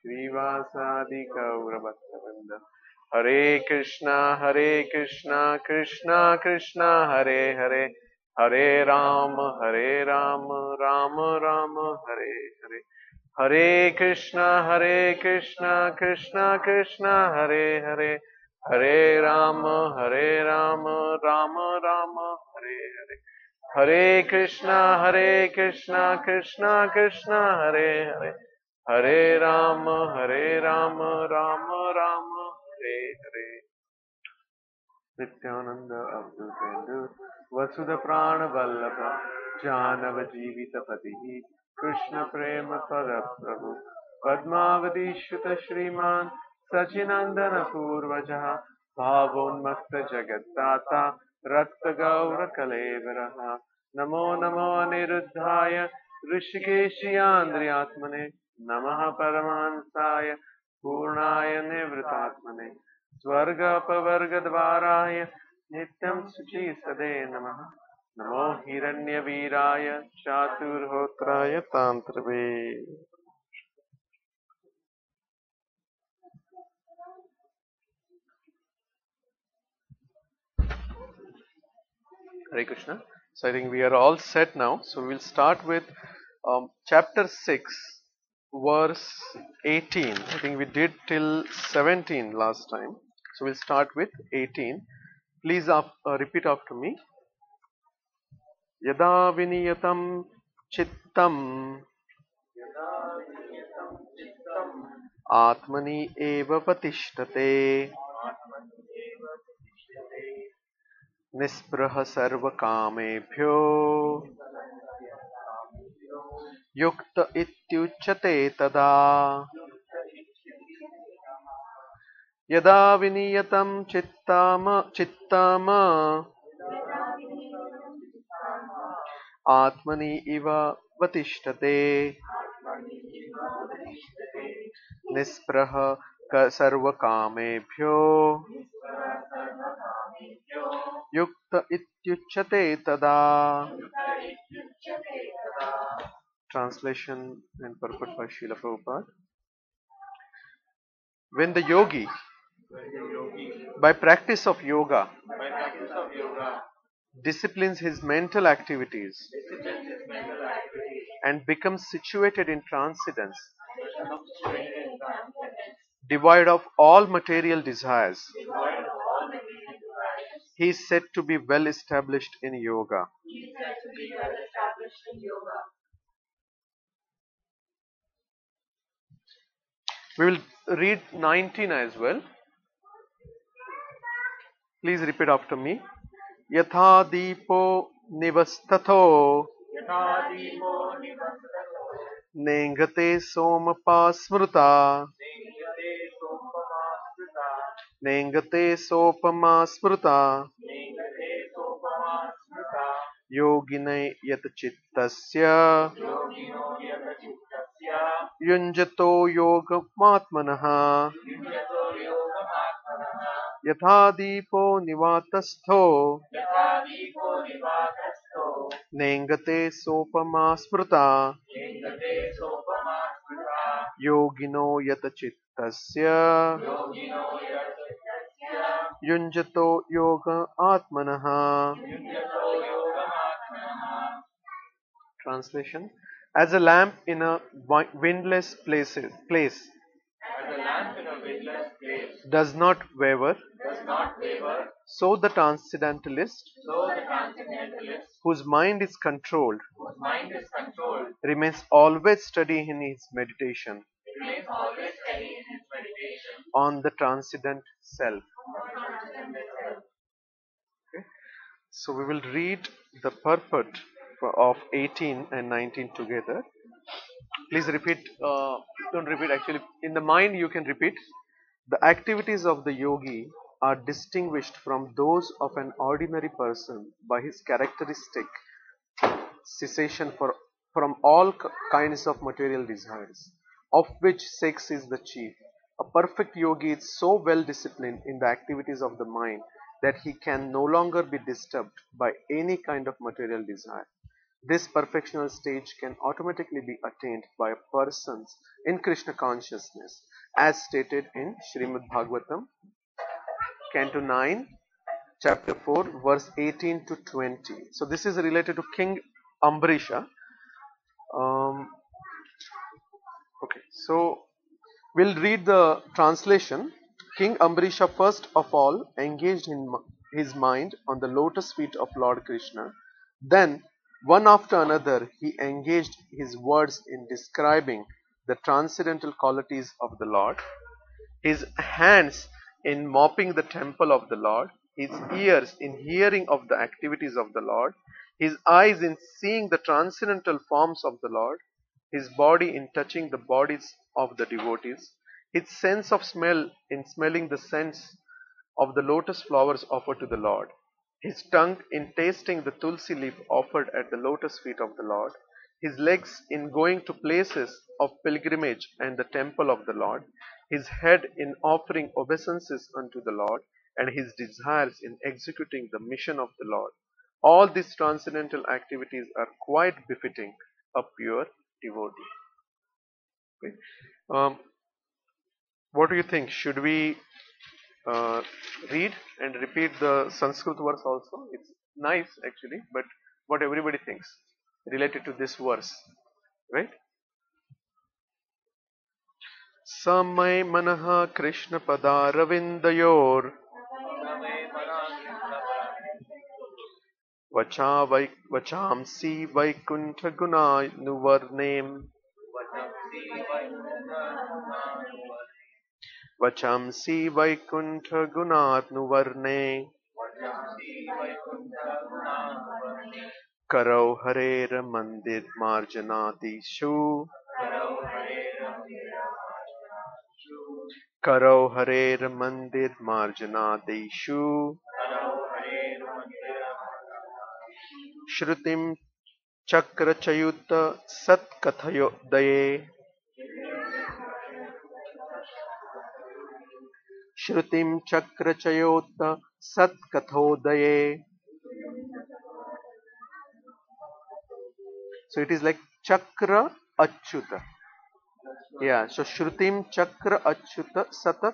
Srivasadi Gaurabhaktavrinda. Hare Krishna, Krishna Krishna, Hare Hare, Hare Ram, Rama Rama, Hare Hare. Hare Krishna, Krishna Krishna, Hare Hare, Hare Rama, Rama Rama, Hare Hare. Hare Krishna, Krishna Krishna, Hare Hare, Hare Rama, Rama Rama, Hare Hare. Nityananda Abdul Vasudha Prana Vallabha Janav Jivita Patihi Krishna Prema Pada Prabhu Padmavati Shuta Shriman Sachinandana Purvajaha Bhavonmakta Jagatdata Rakta Gaura Kalevaraha Namo Namo Aniruddhaya Rishikeshi Andriyatmane Namaha Paramahansaya Purnaya Nivritatmane Swargapvargadvaraaya Nityam Suchi Sade Namaha Namo Hiranyaviraya Chaturhotraya Tantrave. Hare Krishna. So I think we are all set now. So we'll start with chapter 6, verse 18. I think we did till 17 last time. So we'll start with 18. Please repeat after me. Yada viniyatam chittam Atmani eva patishtate Nispraha sarva kamebhyo Yukta ityuchate tada Yada viniyatam chittama Atmani eva patishtate Nispraha sarva kamebhyo Yukta ityuchate tada. Translation and purport by Srila Prabhupada. When the yogi, by practice of yoga, disciplines his mental activities and becomes situated in transcendence, devoid of all material desires, he is said to be well established in yoga. We will read 19 as well. Please repeat after me. Yatha deepo nivastatho Nengate somapa smruta Nengate sopama smruta Yogine yatachittasya Yunjato yogamatmanaha Yatha deepo nivatastho Nengate sopama smruta Yogino yatachittasya Yunjato yoga atmanaha. Translation. As a lamp in a windless place does not waver, so the transcendentalist, whose mind is controlled, remains always steady in his meditation on the transcendent self. Okay. So we will read the purport of 18 and 19 together. Please repeat, don't repeat actually, in the mind you can repeat. The activities of the yogi are distinguished from those of an ordinary person by his characteristic cessation from all kinds of material desires, of which sex is the chief. A perfect yogi is so well disciplined in the activities of the mind that he can no longer be disturbed by any kind of material desire. This perfectional stage can automatically be attained by a person's in Krishna consciousness, as stated in Srimad Bhagavatam, Canto 9, Chapter 4, verse 18 to 20. So this is related to King Ambrisha. Um, okay, so we'll read the translation. King Ambrisha first of all engaged in his mind on the lotus feet of Lord Krishna. Then, one after another, he engaged his words in describing the transcendental qualities of the Lord, his hands in mopping the temple of the Lord, his ears in hearing of the activities of the Lord, his eyes in seeing the transcendental forms of the Lord, his body in touching the bodies of the devotees, his sense of smell in smelling the scents of the lotus flowers offered to the Lord, his tongue in tasting the tulsi leaf offered at the lotus feet of the Lord, his legs in going to places of pilgrimage and the temple of the Lord, his head in offering obeisances unto the Lord, and his desires in executing the mission of the Lord. All these transcendental activities are quite befitting a pure devotee. Okay. Um, what do you think? Should we uh, read and repeat the Sanskrit verse also? It's nice actually, but what everybody thinks related to this verse, right? Samay manah Krishna padaravindayor vachamsi vaikuntha gunanuvarnem vachamsi vaikuntha gunatnuvarne karau harer mandir marjanadishu karau harer mandir marjanadishu shrutim chakrachayuta satkathayodaye shrutim chakrachayuta satkathodaye. So it is like chakra achyuta. Yeah, so shrutim chakra achyuta sata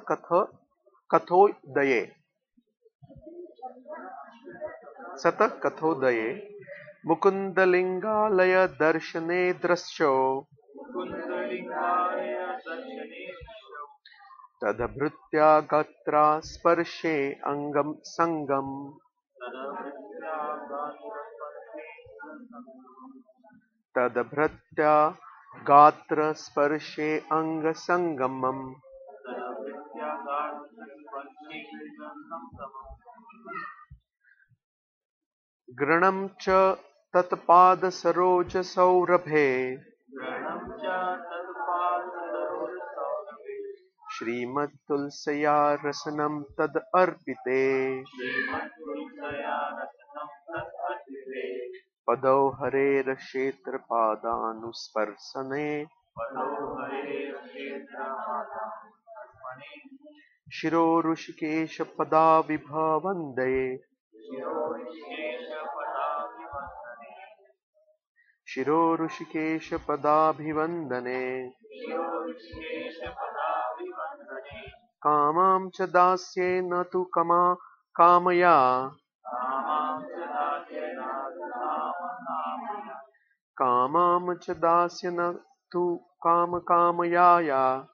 kathodaye. Sata kathodaye mukundalingalaya darshane drasyo tadabhrutya gatra sparshe angam sangam tadabhrutya gatra sparshe anga sangamam granam cha tatpad saroj saurabhe Shrimad Tulsaya Rasanam Tad Arpite Padau Harer Kshetra Padanusparsane Shiro Rushikesha Pada Vibhavande Shiro Rushikesha Padabhivandane Kamam cha dasye na tu kama kamaya Kamam cha dasya na tu kama kamayaya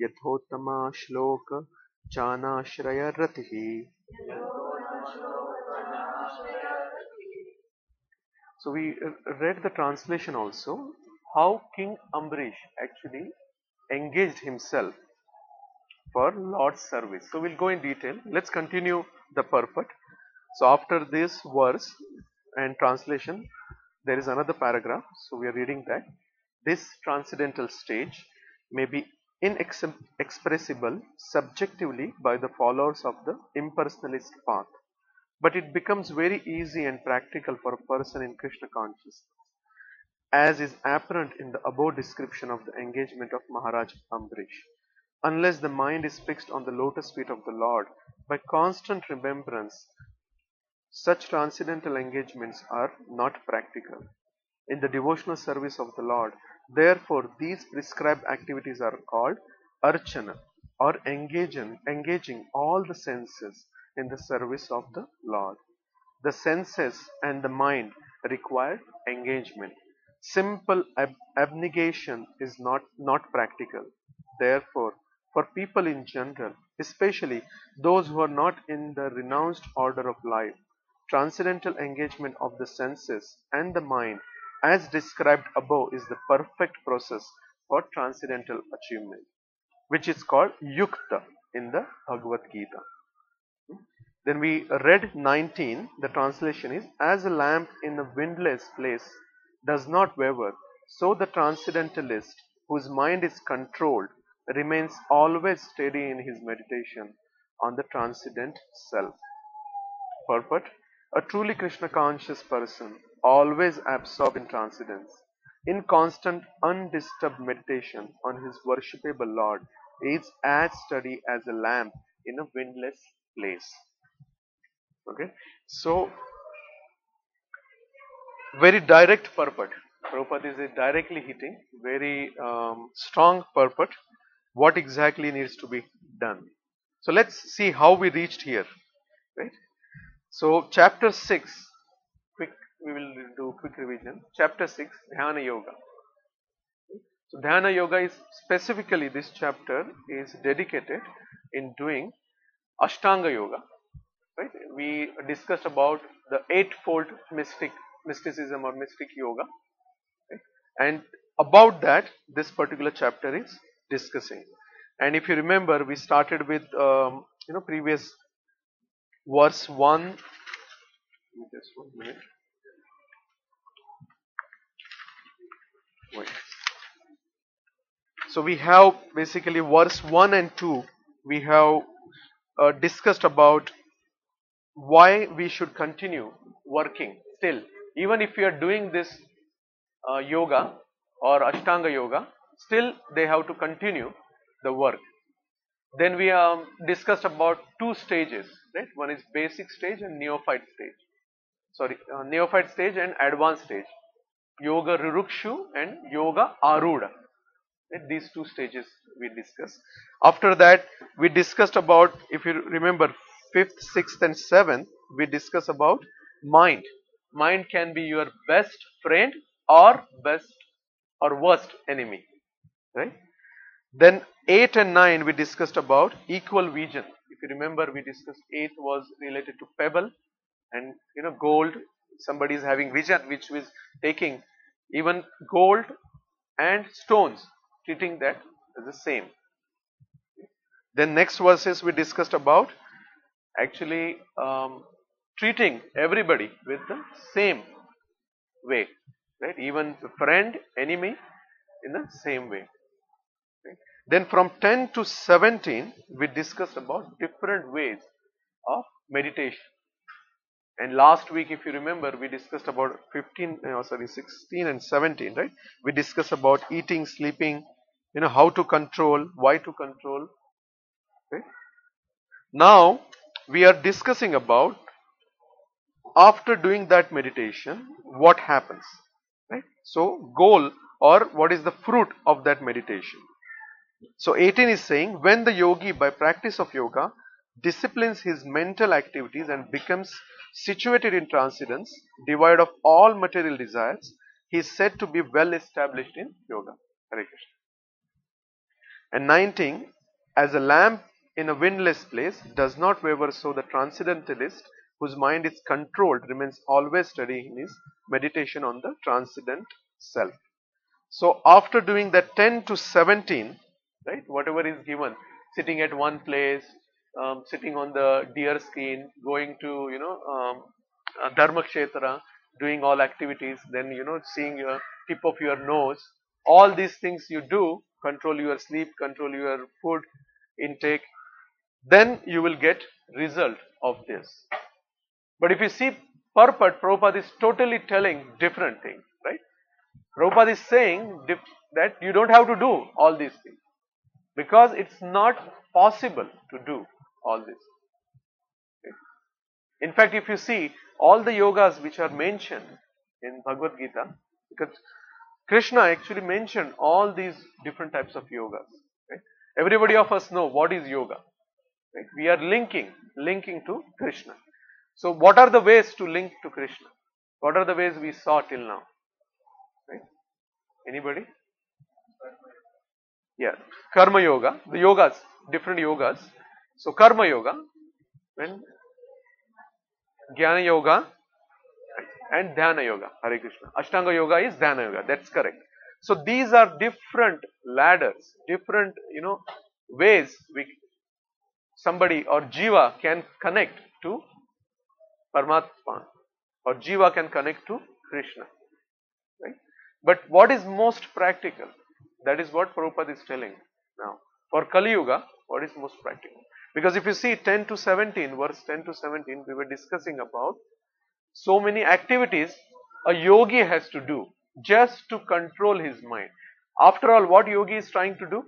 Yathottama shloka chanashraya ratihi. So we read the translation also, how King Ambarish actually engaged himself for Lord's service. So we'll go in detail. Let's continue the purport. So after this verse and translation, there is another paragraph. So we are reading that. This transcendental stage may be inexpressible subjectively by the followers of the impersonalist path, but it becomes very easy and practical for a person in Krishna consciousness, as is apparent in the above description of the engagement of Maharaj Ambarish. Unless the mind is fixed on the lotus feet of the Lord by constant remembrance Such transcendental engagements are not practical in the devotional service of the Lord. Therefore, these prescribed activities are called archana, or engaging all the senses in the service of the Lord. The senses and the mind require engagement. Simple abnegation is not practical. Therefore, for people in general, especially those who are not in the renounced order of life, transcendental engagement of the senses and the mind, as described above, is the perfect process for transcendental achievement, which is called yukta in the Bhagavad Gita. Then we read 19, the translation is, as a lamp in a windless place does not waver, so the transcendentalist, whose mind is controlled, remains always steady in his meditation on the transcendent self. Purport: a truly Krishna conscious person, always absorbed in transcendence, in constant undisturbed meditation on his worshipable Lord, is as steady as a lamp in a windless place. Okay, so very direct purport. Prabhupada is directly hitting very strong purport. What exactly needs to be done? So let's see how we reached here. Right. So chapter 6, quick. We will do quick revision. Chapter 6, Dhyana Yoga. So Dhyana Yoga is specifically, this chapter is dedicated in doing Ashtanga Yoga. Right? We discussed about the eightfold mysticism or mystic yoga, right? And about that this particular chapter is discussing. And if you remember, we started with previous verse 1. Just 1 minute. Wait. So we have basically verse 1 and 2. We have discussed about why we should continue working still, even if we are doing this yoga or Ashtanga yoga, still they have to continue the work. Then we discussed about two stages, right? One is basic stage and neophyte stage. Neophyte stage and advanced stage. Yoga Rurukshu and Yoga Arudha. Right? These two stages we discussed. After that, we discussed about, if you remember, 5th, 6th and 7th, we discussed about mind. Mind can be your best friend or best or worst enemy, right? Then 8 and 9 we discussed about equal vision. If you remember, we discussed 8 was related to pebble and gold. Somebody is having vision which was taking even gold and stones, treating that as the same. Then next verses we discussed about actually treating everybody with the same way, right? Even the friend, enemy, in the same way. Right? Then from 10 to 17 we discussed about different ways of meditation. And last week, if you remember, we discussed about 16 and 17, right? We discussed about eating, sleeping, how to control, why to control. Right? Now we are discussing about, after doing that meditation, what happens, right? So goal, or what is the fruit of that meditation. So 18 is saying, when the yogi by practice of yoga disciplines his mental activities and becomes situated in transcendence, devoid of all material desires, he is said to be well established in yoga. Hare Krishna. And 19, as a lamp in a windless place does not waver, so the transcendentalist, whose mind is controlled, remains always steady in his meditation on the transcendent self. So after doing that 10 to 17, right, whatever is given, sitting at one place, sitting on the deer skin, going to Dharma Kshetra, doing all activities, then seeing your tip of your nose, all these things you do, control your sleep, control your food intake, then you will get result of this. But if you see purport, Prabhupada is totally telling different thing, right? Prabhupada is saying that you don't have to do all these things, because it's not possible to do all this. Okay? In fact, if you see all the yogas which are mentioned in Bhagavad Gita, because Krishna actually mentioned all these different types of yogas. Right? Everybody of us know what is yoga. Right? We are linking to Krishna. So what are the ways to link to Krishna? What are the ways we saw till now? Right? Anybody? Yeah, Karma Yoga, the yogas, different yogas. So Karma Yoga, when Jnana Yoga and Dhyana Yoga, Hare Krishna. Ashtanga Yoga is Dhyana Yoga, that's correct. So these are different ladders, different, ways somebody or Jiva can connect to Paramatma, or Jiva can connect to Krishna. Right? But what is most practical? That is what Prabhupada is telling now. For Kali Yuga, what is most practical? Because if you see 10 to 17, verse 10 to 17, we were discussing about so many activities a yogi has to do just to control his mind. After all, what yogi is trying to do?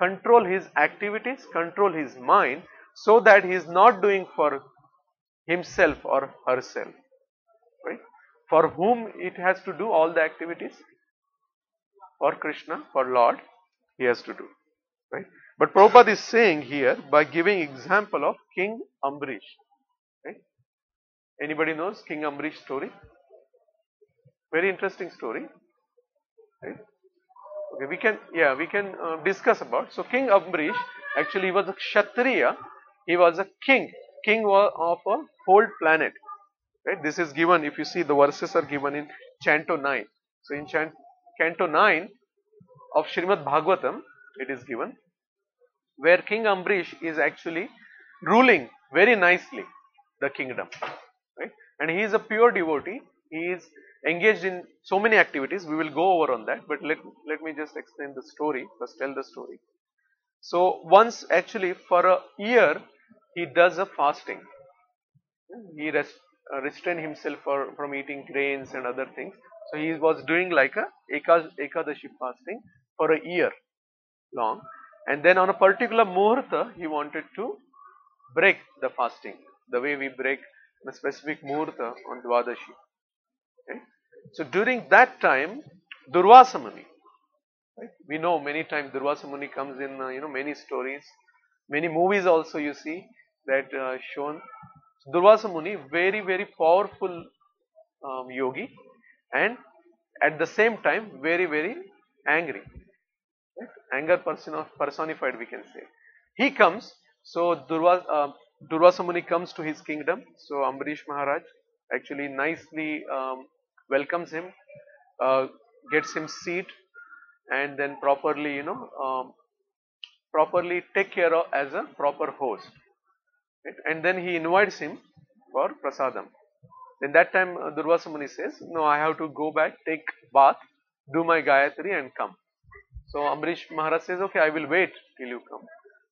Control his activities, control his mind, so that he is not doing for himself or herself. Right? For whom it has to do all the activities? For Krishna, for Lord, he has to do. Right? But Prabhupada is saying here by giving example of King Ambarish. Right? Anybody knows King Ambarish story? Very interesting story. Right? Okay, we can discuss about. So King Ambarish actually was a Kshatriya. He was a king of a whole planet. Right? This is given, if you see the verses are given in Canto 9. So in Canto 9 of Srimad Bhagavatam, it is given, where King Ambarish is actually ruling very nicely the kingdom. Right? And he is a pure devotee. He is engaged in so many activities. We will go over on that, but let me just explain the story, first tell the story. So once actually for a year, he does a fasting. He restrained himself from eating grains and other things. So he was doing like a Ekadashi fasting for a year long. And then on a particular muhurta, he wanted to break the fasting, the way we break a specific muhurta on Dwadashi. Okay? So during that time, Durvasa Muni, right? We know many times Durvasa Muni comes in many stories, many movies also you see that shown. Durvasa Muni, very very powerful yogi, and at the same time very very angry. Right? Anger personified, we can say. He comes, so Durvasa Muni comes to his kingdom. So Ambarish Maharaj actually nicely welcomes him, gets him seat, and then properly, properly take care of as a proper host. Right? And then he invites him for prasadam. Then that time Durvasa Muni says, no, I have to go back, take bath, do my Gayatri and come. So Ambarish Maharaj says, okay, I will wait till you come.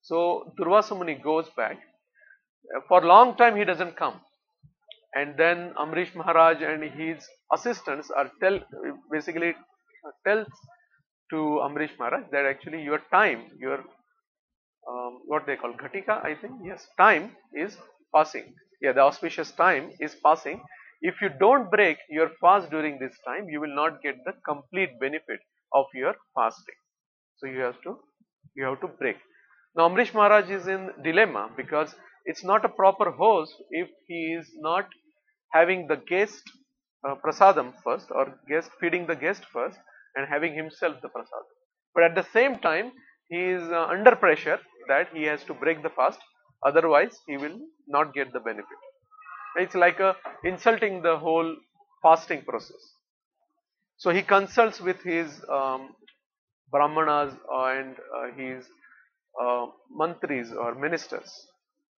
So Durvasa Muni goes back. For a long time he doesn't come. And then Ambarish Maharaj and his assistants are basically tells to Ambarish Maharaj that actually your time, your what they call Ghatika, I think, yes, time is passing. Yeah, the auspicious time is passing. If you don't break your fast during this time, you will not get the complete benefit of your fasting. So you have to break. Now Amrish Maharaj is in dilemma because it's not a proper host if he is not having the guest prasadam first, or guest feeding the guest first and having himself the prasadam. But at the same time he is under pressure that he has to break the fast, otherwise he will not get the benefit. It's like insulting the whole fasting process. So he consults with his brahmanas and his mantris or ministers.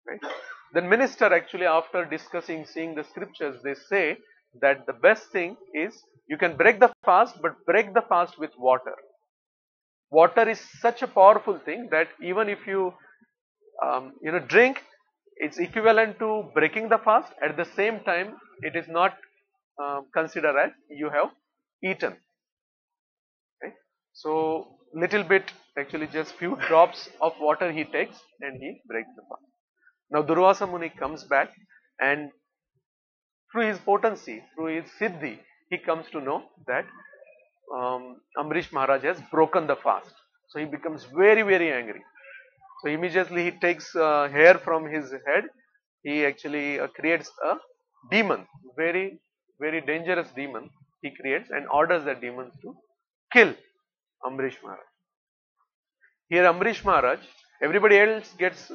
Right? Then minister actually, after discussing, seeing the scriptures, they say that the best thing is you can break the fast, but break the fast with water. Water is such a powerful thing that even if you drink, it's equivalent to breaking the fast. At the same time, it is not considered as you have eaten. Okay? So little bit, actually just few drops of water he takes and he breaks the fast. Now Durvasa Muni comes back and through his potency, through his siddhi, he comes to know that Amrish Maharaj has broken the fast. So he becomes very, very angry. So immediately he takes hair from his head. He actually creates a demon, very, very dangerous demon he creates, and orders that demon to kill Amrish Maharaj. Here Amrish Maharaj, everybody else gets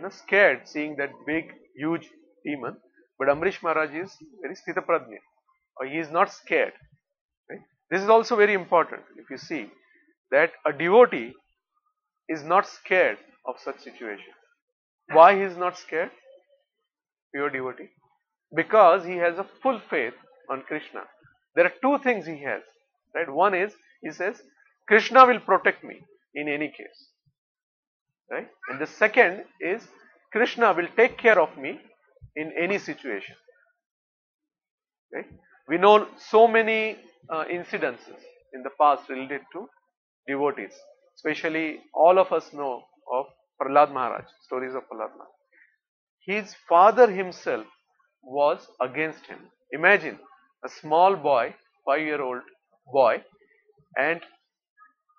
scared seeing that big, huge demon, but Amrish Maharaj is very sthitaprajna, or he is not scared. Right? This is also very important. If you see that a devotee is not scared of such situation. Why he is not scared? Pure devotee. Because he has a full faith on Krishna. There are two things he has. Right? One is, he says, Krishna will protect me in any case. Right? And the second is, Krishna will take care of me in any situation. Right? We know so many incidences in the past related to devotees. Especially all of us know of Prahlad Maharaj, stories of Prahlad Maharaj. His father himself was against him. Imagine a small boy, 5-year-old boy, and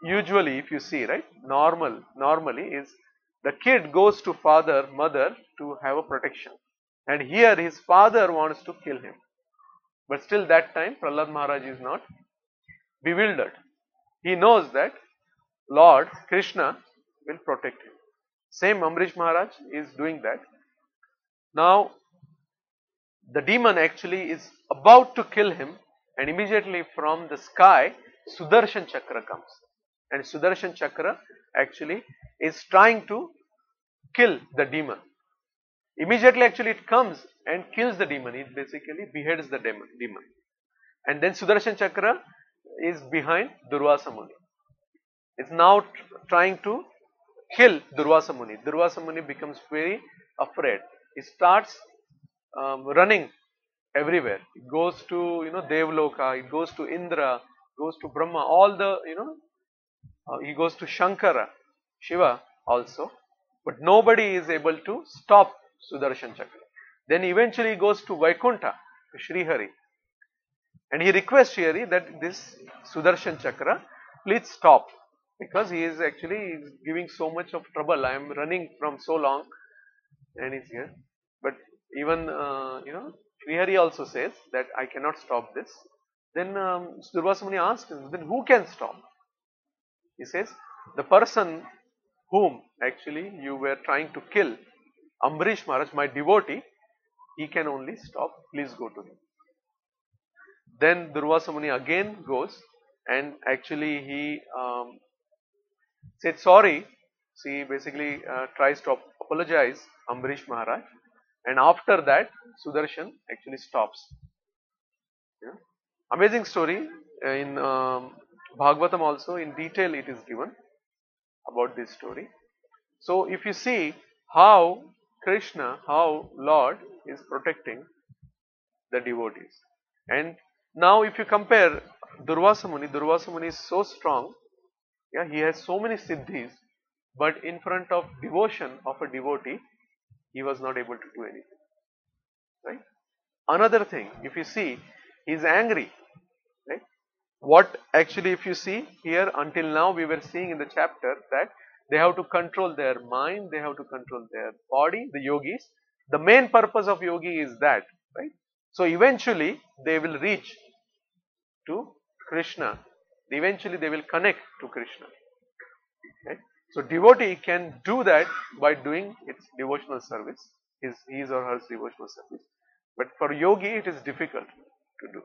usually if you see, right, normally is the kid goes to father, mother to have a protection. And here his father wants to kill him. But still that time Prahlad Maharaj is not bewildered. He knows that Lord Krishna will protect him. Same Amrish Maharaj is doing that. Now the demon actually is about to kill him, and immediately from the sky Sudarshan Chakra comes. And Sudarshan Chakra actually is trying to kill the demon. Immediately actually it comes and kills the demon. It basically beheads the demon. And then Sudarshan Chakra is behind Durvasa Muni. It's now trying to kill Durvasa Muni. Durvasa Muni becomes very afraid. He starts running everywhere. It goes to Devloka, it goes to Indra, goes to Brahma, all the he goes to Shankara, Shiva also, but nobody is able to stop Sudarshan Chakra. Then eventually he goes to Vaikuntha, to Sri Hari, and he requests Sri Hari that this Sudarshan Chakra, please stop, because he is actually giving so much of trouble. I am running from so long, and he's here. But even Sri Hari also says that I cannot stop this. Then Durvasa Muni asks him, then who can stop? He says, the person whom actually you were trying to kill, Amrish Maharaj, my devotee, he can only stop. Please go to him. Then Durvasa Muni again goes, and actually he said sorry. He basically tries to apologize Amrish Maharaj, and after that Sudarshan actually stops. Yeah. Amazing story. In Bhagavatam also in detail it is given about this story. So if you see how Krishna, how Lord is protecting the devotees. And now if you compare Durvasa Muni is so strong. Yeah, he has so many siddhis, but in front of devotion of a devotee, he was not able to do anything. Right? Another thing, if you see, he is angry. Right? What actually, if you see here, until now we were seeing in the chapter that they have to control their mind, they have to control their body, the yogis. The main purpose of yogi is that, right? So eventually they will reach to Krishna. Eventually they will connect to Krishna. Okay? So devotee can do that by doing its devotional service, his or her devotional service. But for yogi it is difficult to do.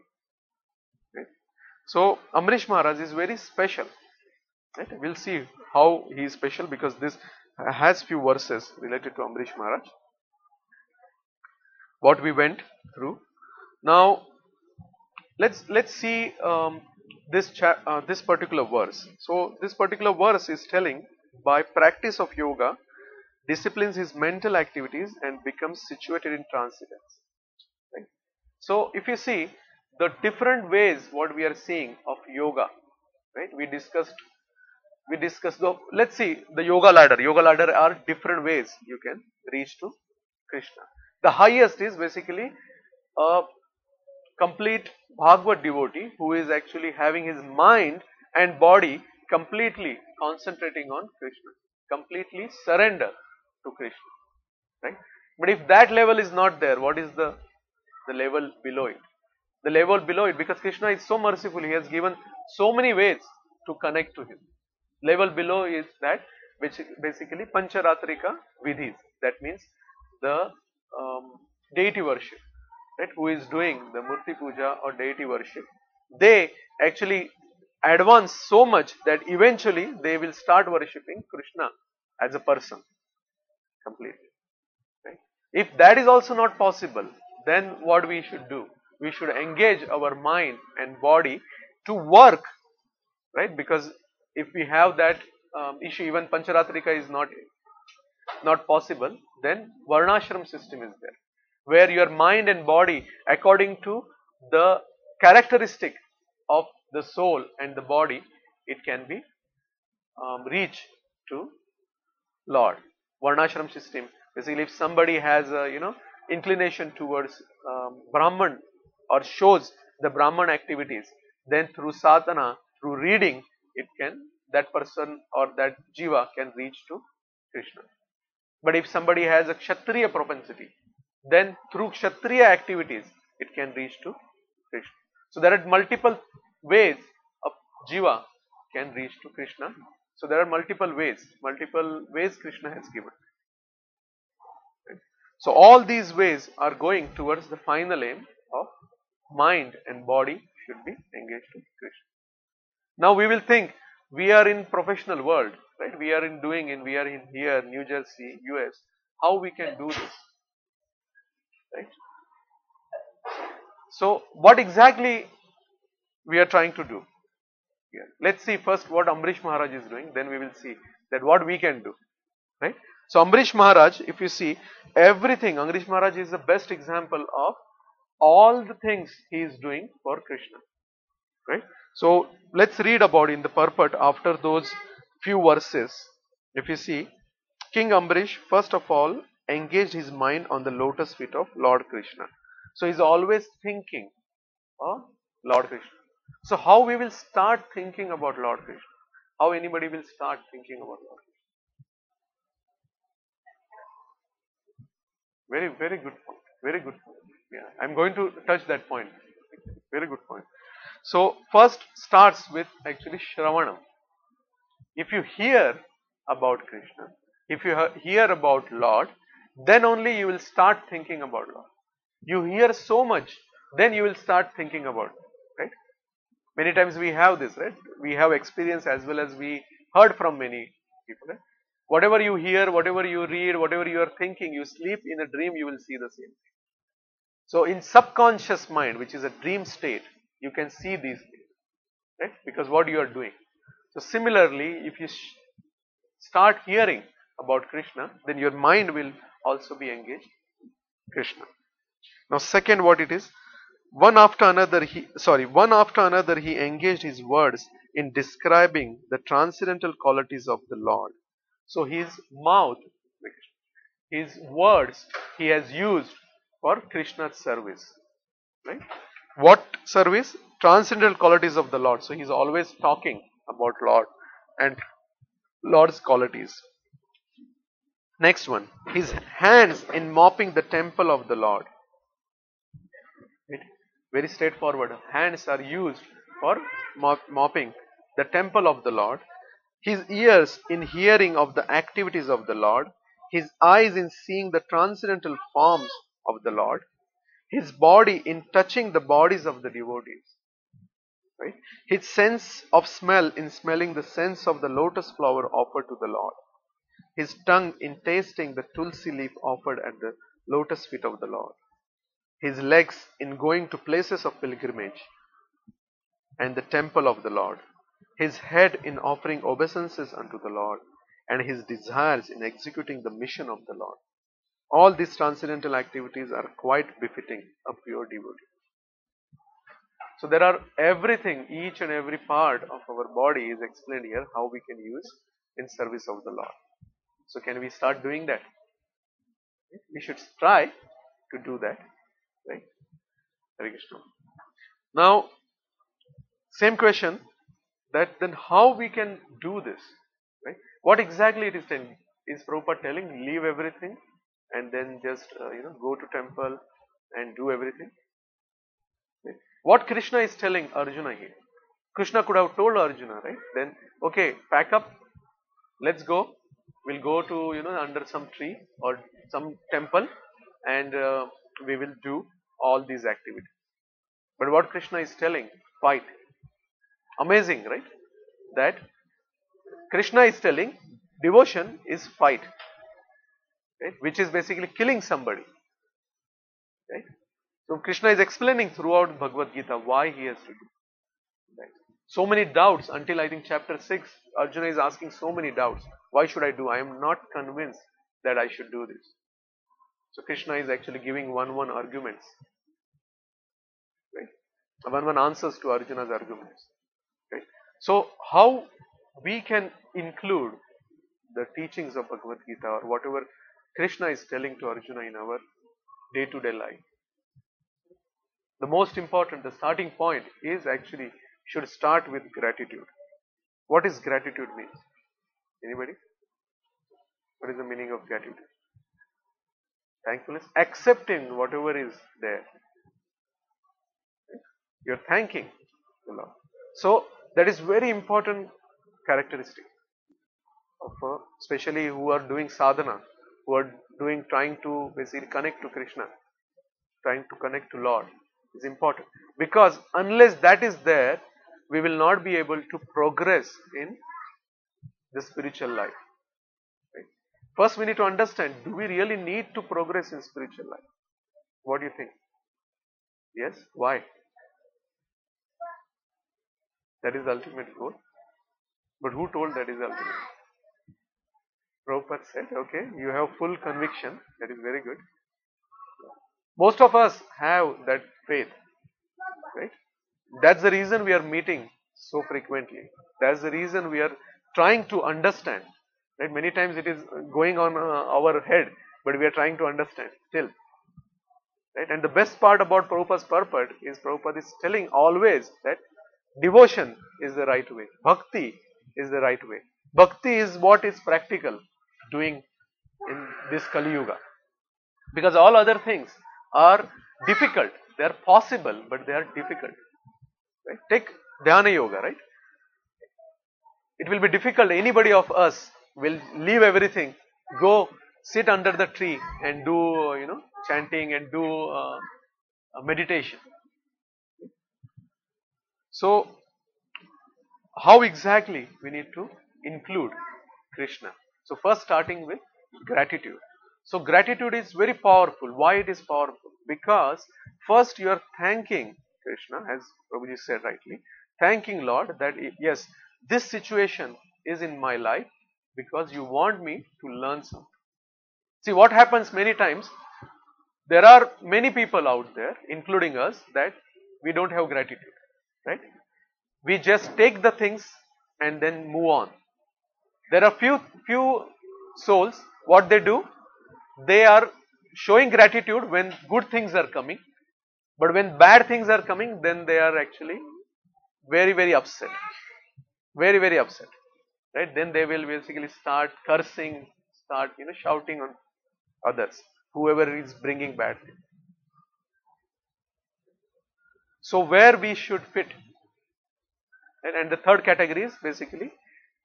Okay? So Amrish Maharaj is very special. Right? We'll see how he is special, because this has few verses related to Amrish Maharaj. What we went through. Now let's see this particular verse. So this particular verse is telling, by practice of yoga, disciplines his mental activities and becomes situated in transcendence. Right? So if you see the different ways what we are seeing of yoga, right? We discussed let's see the yoga ladder. Yoga ladder are different ways you can reach to Krishna. The highest is basically a complete Bhagavad devotee who is actually having his mind and body completely concentrating on Krishna, completely surrender to Krishna, right? But if that level is not there, what is the level below it? The level below it, because Krishna is so merciful, he has given so many ways to connect to him. Level below is that, which basically Pancharatrika Vidhis, that means the deity worship, right? Who is doing the Murti Puja or deity worship, they actually advance so much that eventually they will start worshipping Krishna as a person completely. Right? If that is also not possible, then what we should do? We should engage our mind and body to work, right? Because if we have that issue, even Pancharatrika is not possible, then Varnashram system is there, where your mind and body, according to the characteristic of the soul and the body, it can be reached to Lord. Varnashram system. Basically, if somebody has a inclination towards Brahman or shows the Brahman activities, then through sadhana, through reading, that person or that jiva can reach to Krishna. But if somebody has a Kshatriya propensity, then through Kshatriya activities, it can reach to Krishna. So there are multiple ways of jiva can reach to Krishna. So there are multiple ways Krishna has given. Right? So all these ways are going towards the final aim of mind and body should be engaged to Krishna. Now we will think we are in professional world, right? We are in here, New Jersey, US. How we can do this, right? So what exactly we are trying to do? Yeah. Let's see first what Ambrish Maharaj is doing, then we will see that what we can do, right? So Ambrish Maharaj, if you see everything, Ambrish Maharaj is the best example of all the things he is doing for Krishna, right? So let's read about in the purport after those few verses. If you see, King Ambrish first of all engaged his mind on the lotus feet of Lord Krishna. So he's always thinking of Lord Krishna. So how we will start thinking about Lord Krishna? How anybody will start thinking about Lord Krishna? Very, very good point. Very good point. Yeah, I'm going to touch that point. Very good point. So first starts with actually Shravanam. If you hear about Krishna, if you hear about Lord, then only you will start thinking about Lord. You hear so much, then you will start thinking about it, right? Many times we have this, right? We have experience as well as we heard from many people, right? Whatever you hear, whatever you read, whatever you are thinking, you sleep in a dream, you will see the same thing. So in subconscious mind, which is a dream state, you can see these things, right? Because what you are doing. So similarly, if you start hearing about Krishna, then your mind will also be engaged Krishna. Now second, what it is, one after another he engaged his words in describing the transcendental qualities of the Lord. So his mouth, his words he has used for Krishna's service, right? What service? Transcendental qualities of the Lord. So he's always talking about Lord and Lord's qualities. Next one, his hands in mopping the temple of the Lord. Right? Very straightforward. Hands are used for mopping the temple of the Lord. His ears in hearing of the activities of the Lord. His eyes in seeing the transcendental forms of the Lord. His body in touching the bodies of the devotees. Right? His sense of smell in smelling the scents of the lotus flower offered to the Lord. His tongue in tasting the tulsi leaf offered at the lotus feet of the Lord. His legs in going to places of pilgrimage and the temple of the Lord. His head in offering obeisances unto the Lord, and his desires in executing the mission of the Lord. All these transcendental activities are quite befitting a pure devotee. So there are everything, each and every part of our body is explained here how we can use in service of the Lord. So can we start doing that? We should try. to do that, right? Hare Krishna. Now, same question, that then how we can do this, right? What exactly it is telling? Is Prabhupada telling leave everything and then just go to temple and do everything? Right? What Krishna is telling Arjuna here? Krishna could have told Arjuna, right? Then okay, pack up, let's go. We'll go to under some tree or some temple, and we will do all these activities. But what Krishna is telling, fight. Amazing, right? That Krishna is telling devotion is fight, right? Which is basically killing somebody, right? So Krishna is explaining throughout Bhagavad Gita why he has to do, right? So many doubts until I think chapter 6, Arjuna is asking so many doubts. Why should I do? I am not convinced that I should do this. So Krishna is actually giving one arguments, right? One answers to Arjuna's arguments, right? So how we can include the teachings of Bhagavad Gita or whatever Krishna is telling to Arjuna in our day-to-day life? The most important, the starting point is actually should start with gratitude. What is gratitude means? Anybody? What is the meaning of gratitude? Thankfulness, accepting whatever is there. You're thanking the Lord. So that is very important characteristic of especially who are doing sadhana, who are trying to basically connect to Krishna, trying to connect to Lord is important, because unless that is there, we will not be able to progress in the spiritual life. Right? First, we need to understand: do we really need to progress in spiritual life? What do you think? Yes. Why? That is the ultimate goal. But who told that is the ultimate? Prabhupada said, okay, you have full conviction. That is very good. Most of us have that faith, right? That's the reason we are meeting so frequently. That's the reason we are trying to understand. Right? Many times it is going on our head, but we are trying to understand still. Right? And the best part about Prabhupada's purport is Prabhupada is telling always that devotion is the right way. Bhakti is the right way. Bhakti is what is practical doing in this Kali Yuga. Because all other things are difficult. They are possible, but they are difficult. Right? Take Dhyana Yoga, right? It will be difficult. Anybody of us will leave everything, go sit under the tree and do, chanting and do meditation. So, how exactly we need to include Krishna? So, first starting with gratitude. So, gratitude is very powerful. Why it is powerful? Because first you are thanking Krishna, as Prabhuji said rightly, thanking Lord that yes, this situation is in my life because you want me to learn something. See, what happens many times, there are many people out there, including us, that we don't have gratitude, right? We just take the things and then move on. There are few souls, what they do, they are showing gratitude when good things are coming, but when bad things are coming, then they are actually very upset. Very upset. Right? Then they will basically start cursing, start shouting on others, whoever is bringing bad things. So where we should fit? And the third category is basically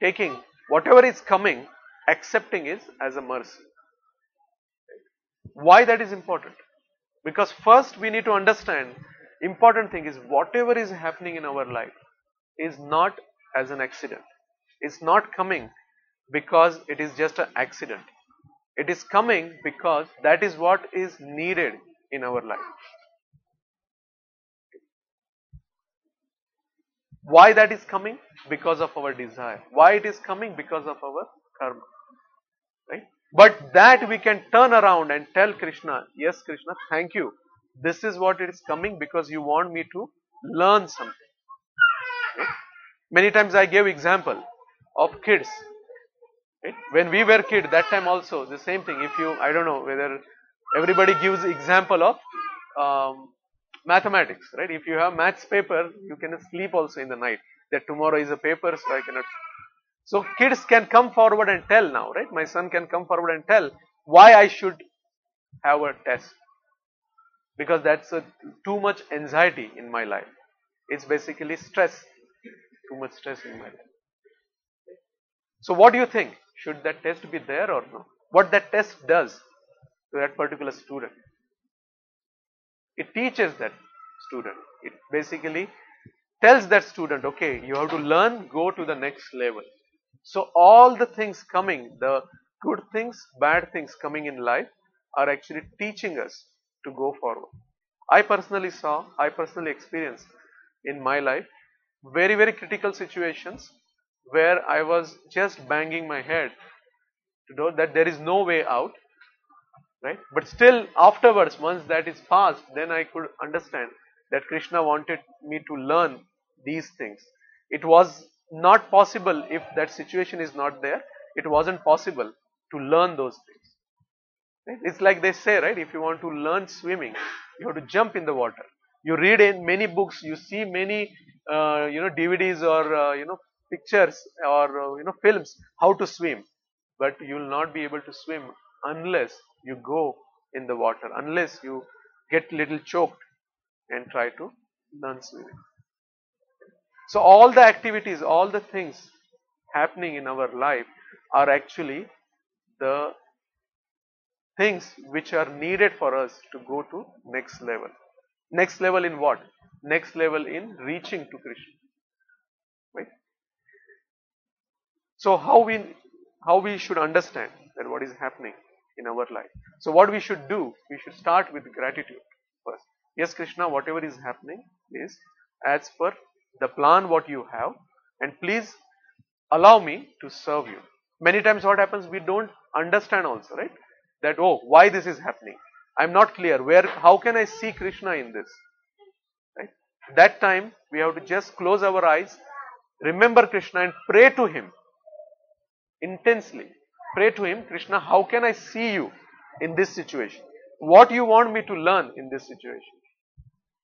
taking whatever is coming, accepting it as a mercy. Why that is important? Because first we need to understand, important thing is whatever is happening in our life is not as an accident. It's not coming because it is just an accident. It is coming because that is what is needed in our life. Why that is coming? Because of our desire. Why it is coming? Because of our karma. Right? But that we can turn around and tell Krishna, yes Krishna, thank you. This is what it is coming because you want me to learn something. Right? Many times I gave example of kids. Right? When we were kids, that time also the same thing. If you, I don't know whether Everybody gives example of um, mathematics, right? If you have maths paper, you can sleep also in the night that tomorrow is a paper, so I cannot. So kids can come forward and tell now, right? My son can come forward and tell why I should have a test, because that's too much anxiety in my life. It's basically stress, too much stress in my life. So what do you think? Should that test be there or no? What that test does to that particular student? It teaches that student. It basically tells that student, okay, you have to learn, go to the next level. So all the things coming, the good things, bad things coming in life are actually teaching us to go forward. I personally experienced in my life very, very critical situations where I was just banging my head to know that there is no way out, right? But still afterwards, once that is past, then I could understand that Krishna wanted me to learn these things. It was not possible if that situation is not there. It wasn't possible to learn those things. Right? It's like they say, right? If you want to learn swimming, you have to jump in the water. You read in many books, you see many, DVDs or pictures or films how to swim, but you will not be able to swim unless you go in the water, unless you get little choked and try to learn swimming. So all the activities, all the things happening in our life are actually the things which are needed for us to go to next level. Next level in what? Next level in reaching to Krishna. Right? So how we should understand that what is happening in our life. So what we should do, we should start with gratitude first. Yes, Krishna, whatever is happening is as per the plan what you have, and please allow me to serve you. Many times what happens, we don't understand also, right? That, oh, why this is happening? I'm not clear. How can I see Krishna in this? Right? That time we have to just close our eyes, remember Krishna and pray to him intensely. Pray to him, Krishna, how can I see you in this situation? What you want me to learn in this situation?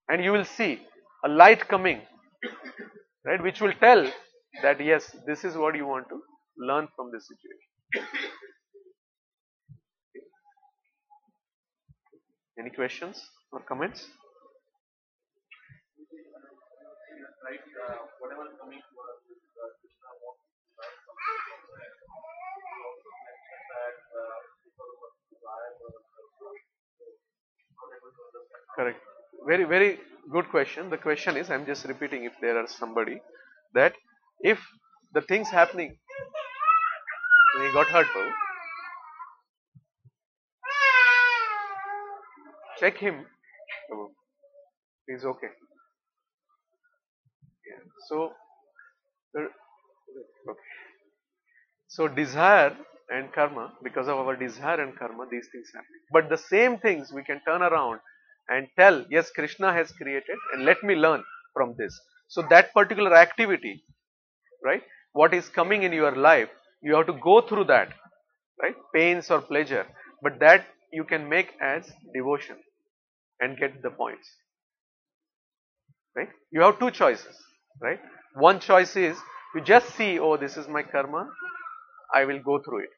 And you will see a light coming, right, which will tell that yes, this is what you want to learn from this situation. Any questions or comments? Right, whatever coming to us is Krishna wants to learn something from that. You also mentioned that because of desire or not able to understand. Correct. Very, very good question. The question is, I'm just repeating if there are somebody, that if the things happening, he got hurt, bro. Check him. He's okay. Yeah. So, okay. So desire and karma, because of our desire and karma, these things happen. But the same things we can turn around and tell, yes, Krishna has created and let me learn from this. So that particular activity, right, what is coming in your life, you have to go through that, right, pains or pleasure, but that you can make as devotion and get the points, right. You have two choices, right. One choice is you just see, oh, this is my karma, I will go through it.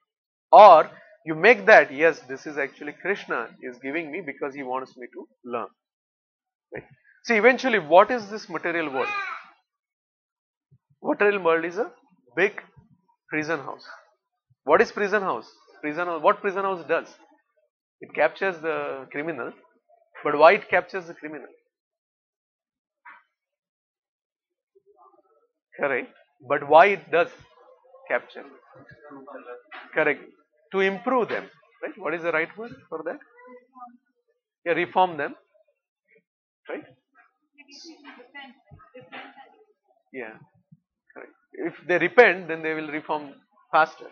Or you make that, yes, this is actually Krishna is giving me because he wants me to learn. Right? See, eventually, what is this material world? Material world is a big prison house. What is prison house? Prison house. What prison house does? It captures the criminal. But why it captures the criminal? Correct. But why it does capture? Correct. To improve them. Right? What is the right word for that? Yeah, reform them. Right? Yeah. Correct. If they repent, then they will reform faster.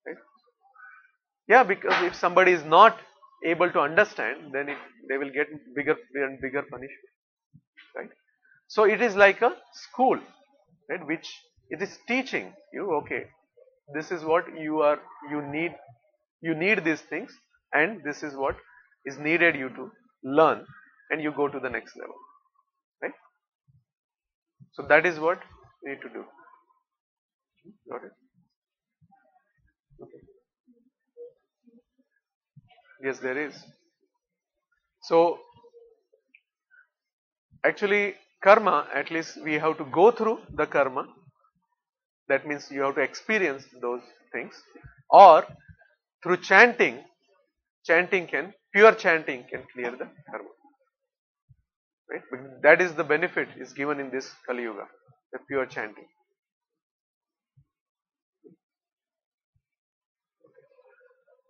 Right? Yeah, because if somebody is not able to understand, then they will get bigger and bigger punishment. Right? So it is like a school, right? Which it is teaching you, okay, this is what you need these things, and this is what is needed you to learn, and you go to the next level, right? So that is what we need to do. Got it? Okay. Yes, there is. So actually karma, at least we have to go through the karma. That means you have to experience those things, or through chanting, pure chanting can clear the karma. Right? But that is the benefit is given in this Kali Yuga, the pure chanting.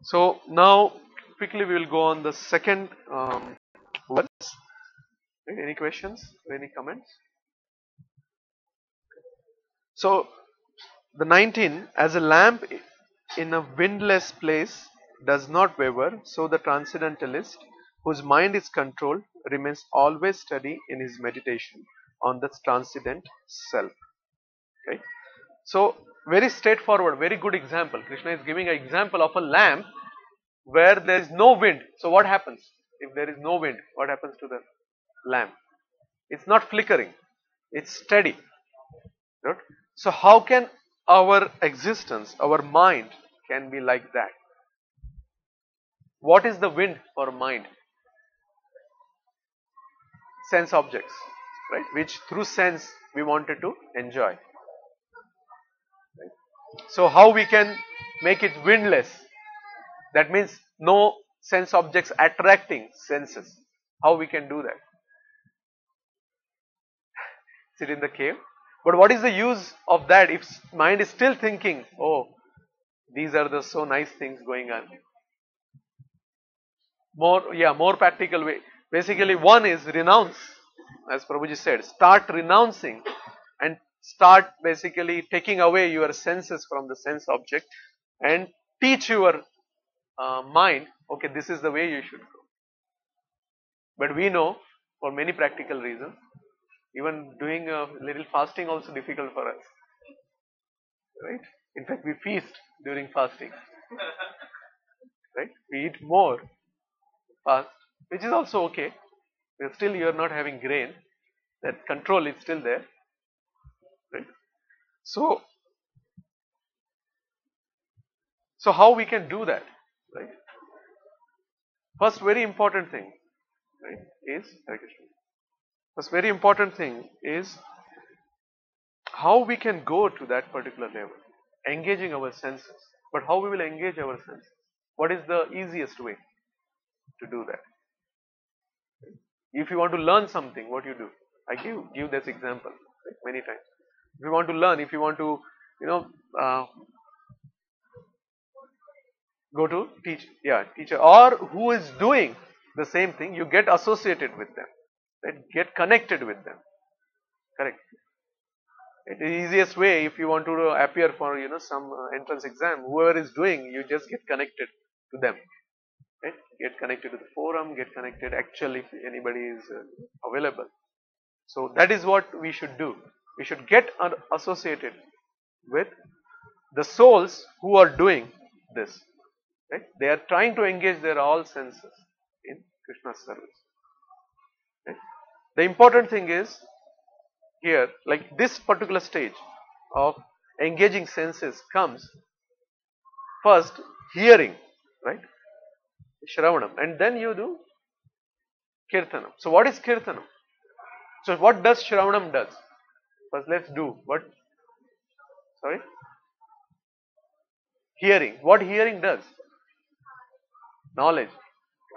So now quickly we will go on the second verse. Right? Any questions? Any comments? So the 19, as a lamp in a windless place does not waver, so the transcendentalist, whose mind is controlled, remains always steady in his meditation on the transcendent self. Okay? So very straightforward, very good example. Krishna is giving an example of a lamp where there is no wind. So what happens? If there is no wind, what happens to the lamp? It's not flickering, it's steady. Right? So how can our existence, our mind can be like that? What is the wind for mind? Sense objects, right? Which through sense we wanted to enjoy. Right? So how we can make it windless? That means no sense objects attracting senses. How we can do that? Sit in the cave. But what is the use of that if mind is still thinking, oh, these are the so nice things going on? More practical way. Basically, one is renounce, as Prabhuji said. Start renouncing and start basically taking away your senses from the sense object and teach your mind, okay, this is the way you should go. But we know, for many practical reasons, even doing a little fasting also difficult for us, right? In fact, we feast during fasting, right? We eat more fast, which is also okay. But still, you are not having grain. That control is still there, right? So how we can do that, right? First, very important thing, right, is first very important thing is how we can go to that particular level, engaging our senses. But how we will engage our senses? What is the easiest way to do that? If you want to learn something, what you do? I give this example, right, many times. If you want to learn, if you want to, go to teacher, or who is doing the same thing, you get associated with them, right? Get connected with them. Correct. The easiest way, if you want to appear for some entrance exam, whoever is doing, you just get connected to them, right? Get connected to the forum, get connected actually if anybody is available. So that is what we should do. We should get associated with the souls who are doing this, right? They are trying to engage their all senses in Krishna's service, right? The important thing is here, like this particular stage of engaging senses comes first hearing, right? Shravanam, and then you do Kirtanam. So what is Kirtanam? So what does Shravanam does? First let's do what? Sorry? Hearing. What hearing does? Knowledge,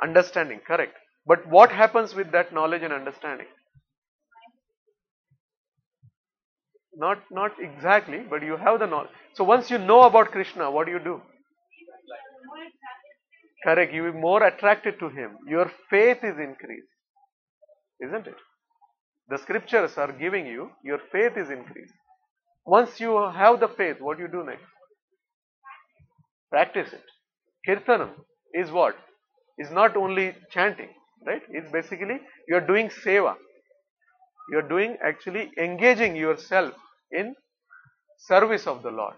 understanding, correct. But what happens with that knowledge and understanding? Not exactly, but you have the knowledge. So once you know about Krishna, what do? Correct, you are more attracted to him. Your faith is increased, isn't it? The scriptures are giving you, your faith is increased. Once you have the faith, what you do next? Practice it. Kirtanam is what? Is not only chanting, right? It's basically you are doing seva. You are doing actually engaging yourself in service of the Lord.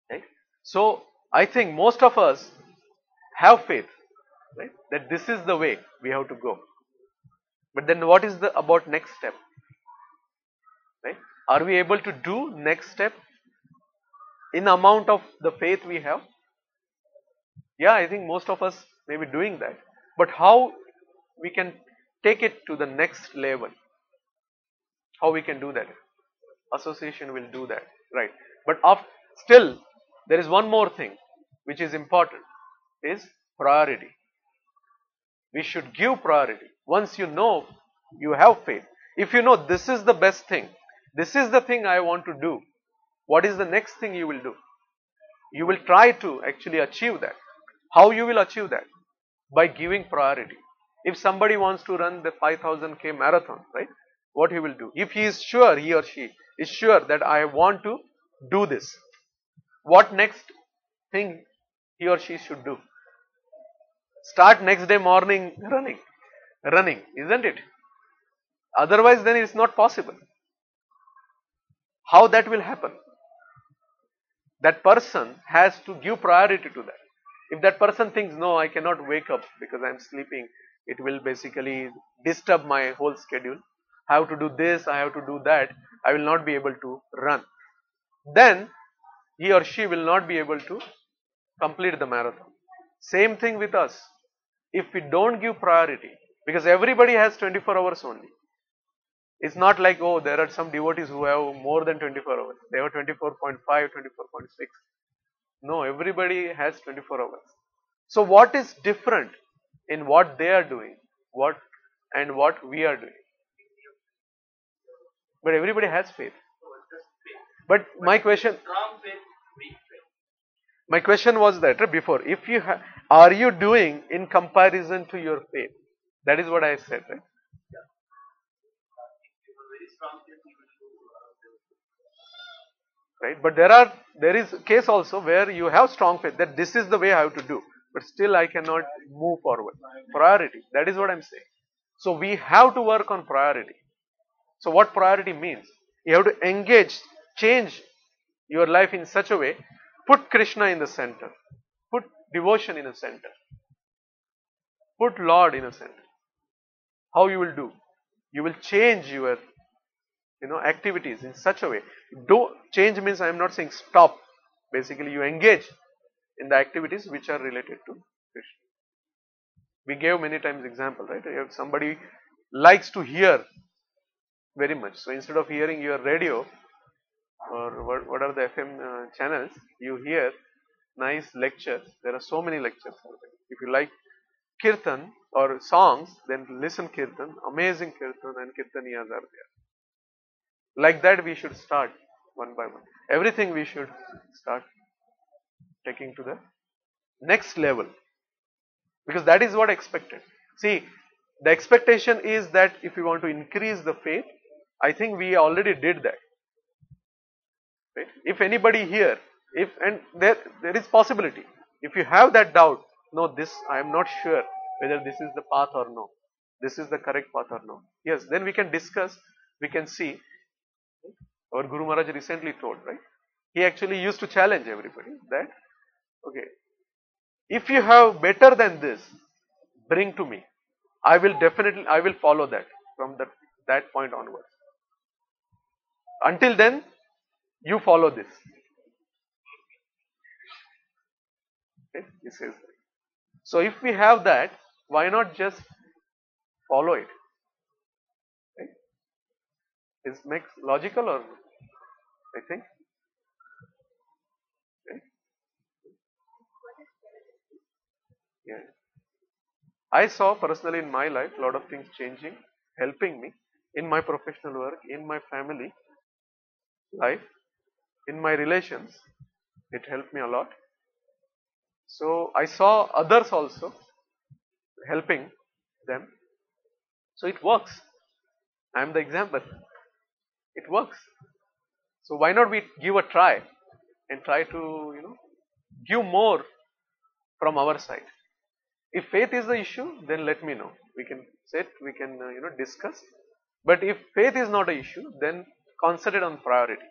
Right? So I think most of us have faith, right? That this is the way we have to go. But then what is the about next step? Right? Are we able to do next step in amount of the faith we have? Yeah, I think most of us may be doing that. But how we can take it to the next level? How we can do that? Association will do that, right? But still, there is one more thing which is important, is priority. We should give priority. Once you know you have faith, if you know this is the best thing, this is the thing I want to do, what is the next thing you will do? You will try to actually achieve that. How you will achieve that? By giving priority. If somebody wants to run the 5000k marathon, right? What he will do? If he is sure, he or she is sure that I want to do this, what next thing he or she should do? Start next day morning running, isn't it? Otherwise, then it's not possible. How that will happen? That person has to give priority to that. If that person thinks, no, I cannot wake up because I'm sleeping, it will basically disturb my whole schedule. I have to do this, I have to do that, I will not be able to run. Then he or she will not be able to complete the marathon. Same thing with us. If we don't give priority, because everybody has 24 hours only. It's not like, oh, there are some devotees who have more than 24 hours. They have 24.5, 24.6. No, everybody has 24 hours. So what is different in what they are doing, what we are doing? But everybody has faith. But my question was that before, if you are you doing in comparison to your faith? That is what I said, right? Right, but there is a case also where you have strong faith that this is the way I have to do, but still I cannot move forward. Priority, that is what I'm saying. So we have to work on priority. So what priority means? You have to engage, change your life in such a way, put Krishna in the center, put devotion in the center, put Lord in the center. How you will do? You will change your activities in such a way. Do change means I am not saying stop. Basically, you engage in the activities which are related to Krishna. We gave many times example, right? If somebody likes to hear very much, so instead of hearing your radio or what are the FM channels, you hear nice lectures. There are so many lectures. If you like kirtan or songs, then listen kirtan. Amazing kirtan and kirtaniyas are there. Like that we should start one by one. Everything we should start taking to the next level. Because that is what expected. See, the expectation is that if we want to increase the faith, I think we already did that. Right? If anybody here, and there is possibility. If you have that doubt, no, this I am not sure whether this is the path or no. This is the correct path or no. Yes, then we can discuss, we can see. Our Guru Maharaj recently told, right? He actually used to challenge everybody that, okay, if you have better than this, bring to me. I will follow that from that point onwards. Until then, you follow this. Okay? He says that. So if we have that, why not just follow it? Okay? It makes logical or I think. Okay? Yeah. I saw personally in my life a lot of things changing, helping me in my professional work, in my family life, in my relations. It helped me a lot. So I saw others also helping them. So it works. I am the example. It works. So why not we give a try and try to give more from our side. If faith is the issue, then let me know. We can sit, we can discuss. But if faith is not an issue, then concentrate on priority.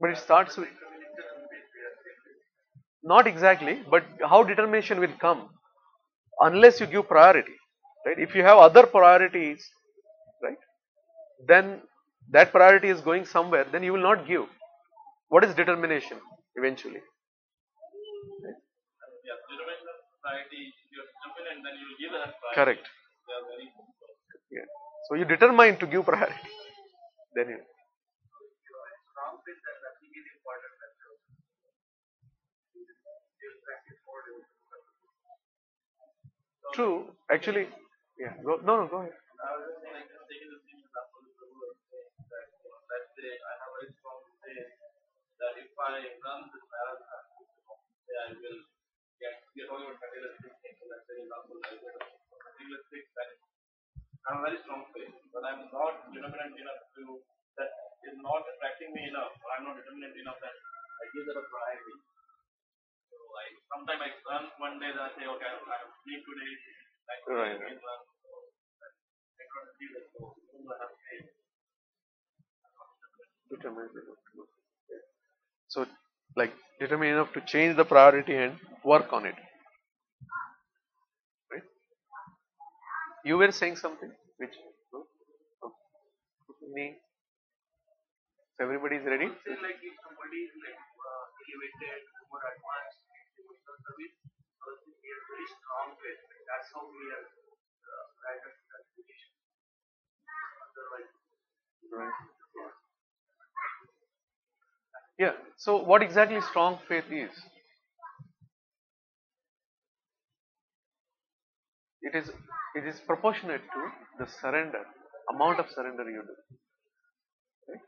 But it starts with, not exactly, but how determination will come unless you give priority, right? If you have other priorities, right, then that priority is going somewhere, then you will not give. What is determination eventually? Correct. Yeah. So you determine to give priority. Then you. True. Actually, yeah. Go, no, no, go ahead. Right. Right. Determined enough to. Yeah. So, like, determined enough to change the priority and work on it. Right? You were saying something, which no? No. Me. So everybody is ready. Right. Yeah. So what exactly strong faith is? It is it is proportionate to the surrender, amount of surrender you do. Right?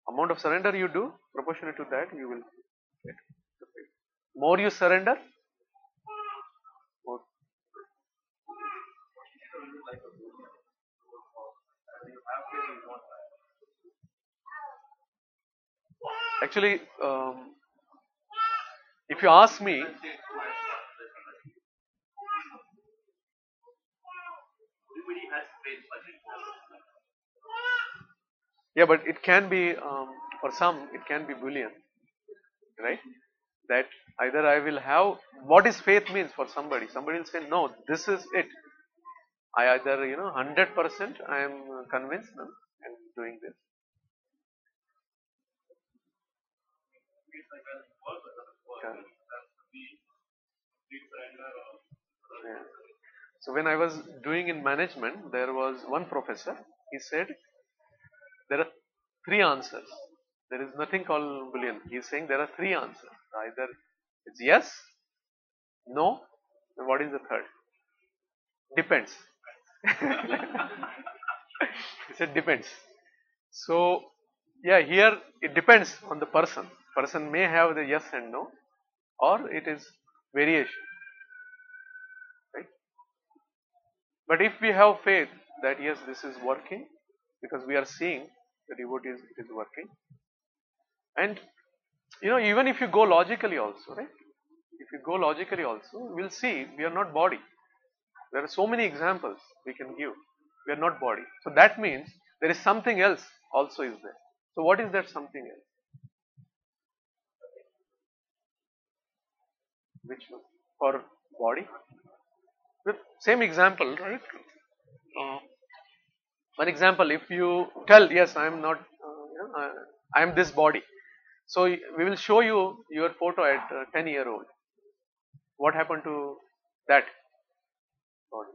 Amount of surrender you do, proportionate to that you will get the faith. More you surrender, more. Actually, if you ask me, yeah, but it can be for some it can be bullion, right? That either I will have what is faith means for somebody. Somebody will say, no, this is it. I either 100% I am convinced no, and doing this. Correct. Yeah. So when I was doing in management, there was one professor. He said there are three answers. There is nothing called Boolean. He is saying there are three answers. Either it's yes, no, and what is the third? Depends. He said depends. So yeah, here it depends on the person. Person may have the yes and no, or it is variation, right? But if we have faith that yes, this is working, because we are seeing the devotees, it is working, and even if you go logically also, right? If you go logically also, we'll see we are not body. There are so many examples we can give. We are not body. So that means there is something else also is there. So what is that something else? Which one? For body? With same example, right? Uh, One example, if you tell, yes, I am not, I am this body. So we will show you your photo at 10-year-old. What happened to that body?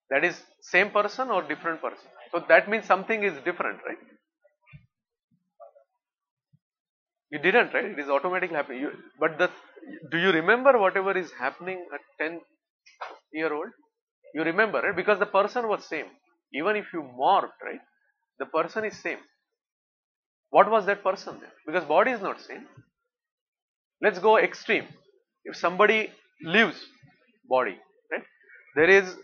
That is same person or different person. So that means something is different, right? You didn't, right? It is automatically happening. But do you remember whatever is happening at 10-year-old? You remember, right? Because the person was same. Even if you morphed, right? The person is same. What was that person there? Because body is not same. Let's go extreme. If somebody leaves body, right? There is,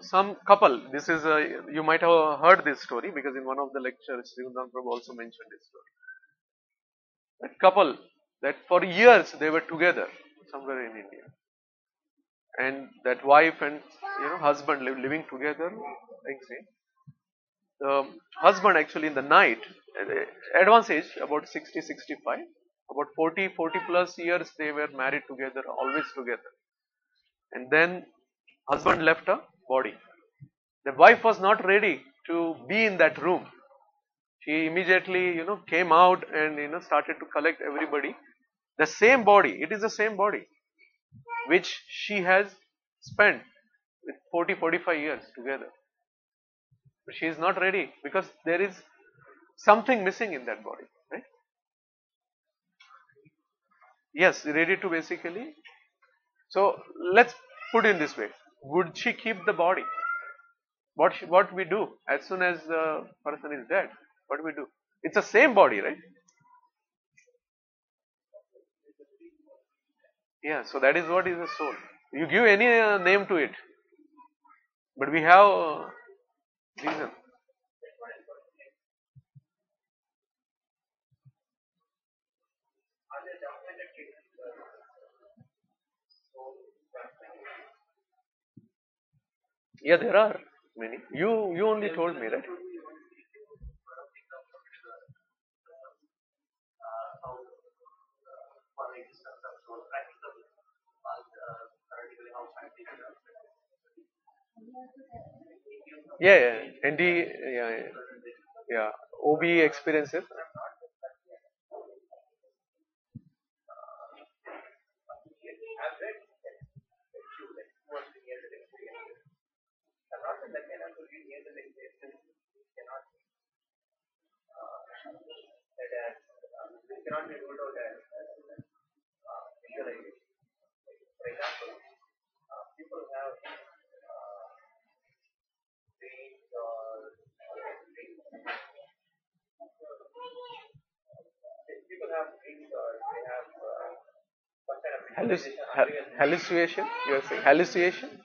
some couple. This is you might have heard this story because in one of the lectures, Srivardhan Prabhu also mentioned this story. That couple that for years they were together somewhere in India, and that wife and husband living together. Like say, the husband actually in the night, advanced age about 60, 65. About 40 plus years they were married together, always together. And then husband left her body. The wife was not ready to be in that room. She immediately, came out and, started to collect everybody. The same body, it is the same body which she has spent with 45 years together. But she is not ready because there is something missing in that body, right? Yes, ready to basically. So let's put in this way: would she keep the body? What we do as soon as the person is dead? What we do? It's the same body, right? Yeah. So that is what is the soul. You give any name to it, but we have reason. Yeah, there are many. You only told me, right? Yeah, yeah. ND, yeah, yeah, yeah. OB experiences. Hallucination? You are saying hallucination? Okay.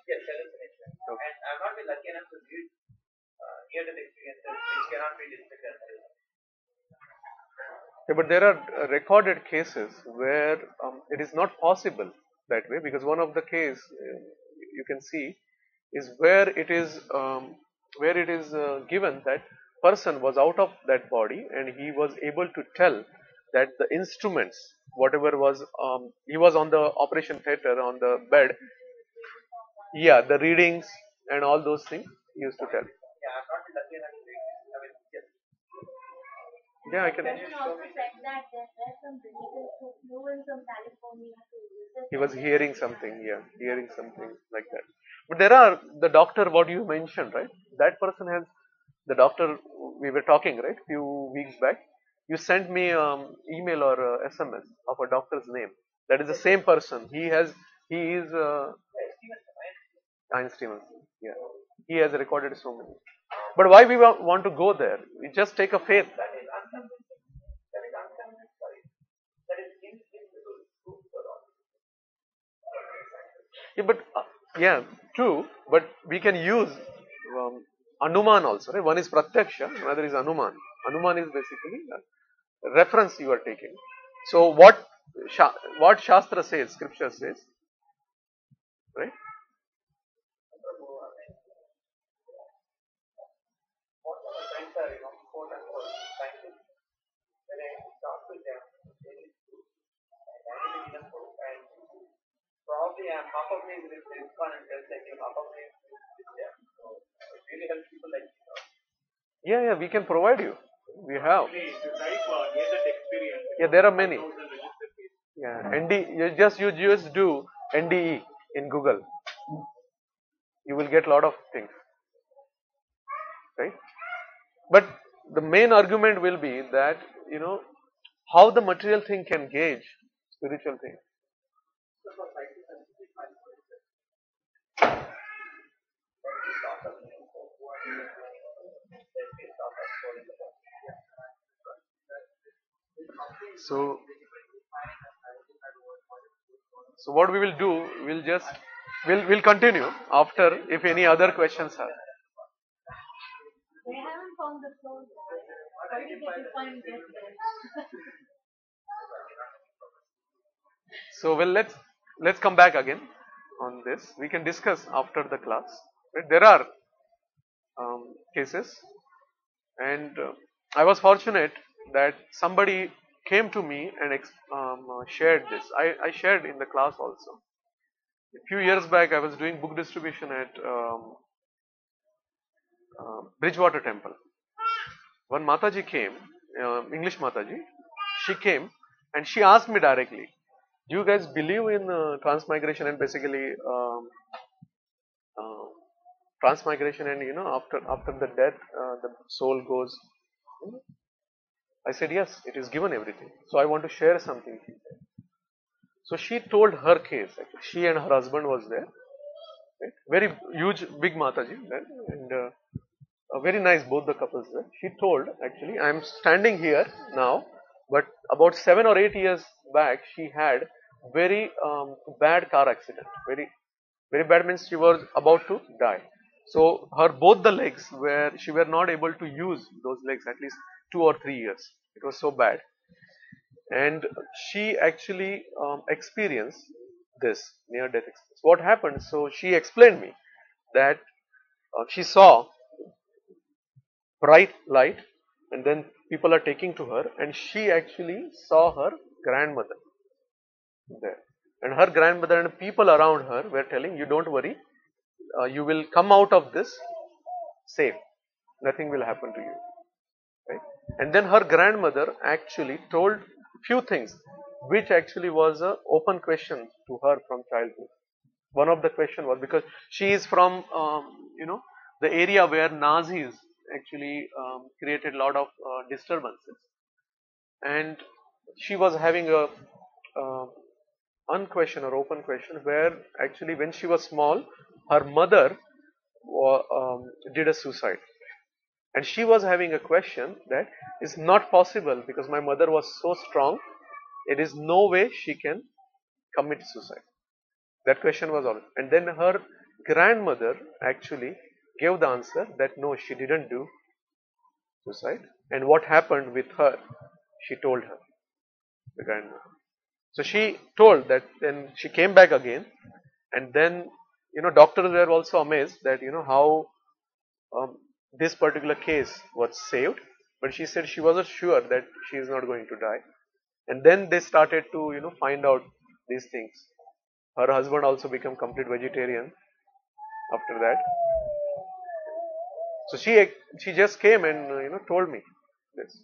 Yeah, but there are recorded cases where it is not possible that way, because one of the case you can see is where it is given that person was out of that body and he was able to tell that the instruments, whatever was, he was on the operation theater on the bed. Yeah, the readings and all those things he used to tell. Yeah, I can. He was hearing something, yeah, hearing something like that. But there are the doctor, what you mentioned, right? That person has the doctor we were talking, right? Few weeks back. You sent me email or SMS of a doctor's name. That is the same person. He is Einstein. Yeah, he has recorded so many. But why we want to go there? We just take a faith. Yeah, but yeah, true. But we can use Anuman also. Right? One is Pratyaksha, another is Anuman. Anuman is basically a reference you are taking. So what Shastra says, Scripture says, right? Yeah, yeah, we can provide you. We have. Yeah, there are many. Yeah, you just do NDE in Google. You will get a lot of things, right? But the main argument will be that how the material thing can gauge spiritual thing. So, so what we will do, we'll continue after if any other questions are. So well, let's come back again on this. We can discuss after the class. Right? There are cases, and I was fortunate that somebody came to me and shared this. I shared in the class also. A few years back, I was doing book distribution at Bridgewater Temple. One Mataji came, English Mataji. She came and she asked me directly, "Do you guys believe in transmigration and basically uh, transmigration and after the death the soul goes?" I said, "Yes, it is given everything. So I want to share something." So she told her case. Actually, she and her husband was there. Right? Very huge, big Mataji, right? And very nice, both the couples there. She told, actually, I am standing here now, but about 7 or 8 years back, she had very bad car accident. Very bad means she was about to die. So her both the legs were, she were not able to use those legs at least 2 or 3 years. It was so bad, and she actually experienced this near death experience. What happened? So she explained me that she saw bright light, and then people are taking to her, and she actually saw her grandmother there, and her grandmother and people around her were telling, "You don't worry, you will come out of this safe, nothing will happen to you." Right? And then her grandmother actually told few things which actually was a open question to her from childhood. One of the question was, because she is from the area where Nazis actually created a lot of disturbances, and she was having a uh, unquestion or open question where actually when she was small, her mother did a suicide, and she was having a question that is not possible because my mother was so strong, it is no way she can commit suicide. That question was all. And then her grandmother actually gave the answer that no, she didn't do suicide. And what happened with her, she told her, the grandmother. So she told that then she came back again, and then doctors were also amazed that how um, this particular case was saved. But she said she wasn't sure that she is not going to die. And then they started to find out these things. Her husband also became complete vegetarian after that. So she just came and told me this.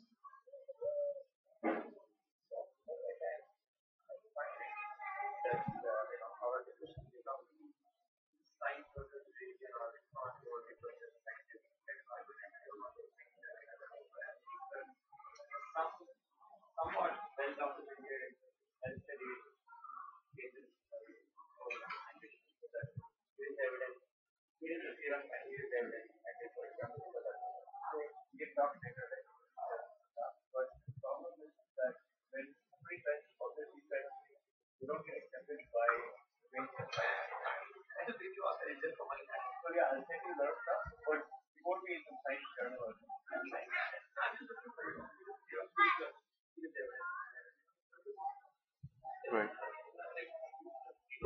Right.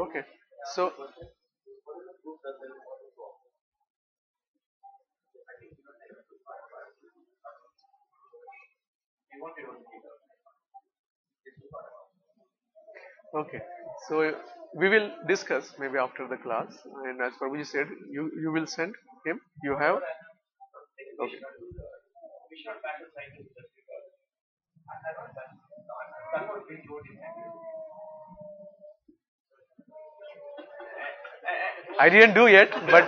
Okay. So okay. So we will discuss maybe after the class. And as Prabhuji said, you will send him. You have. Okay. I didn't do yet, but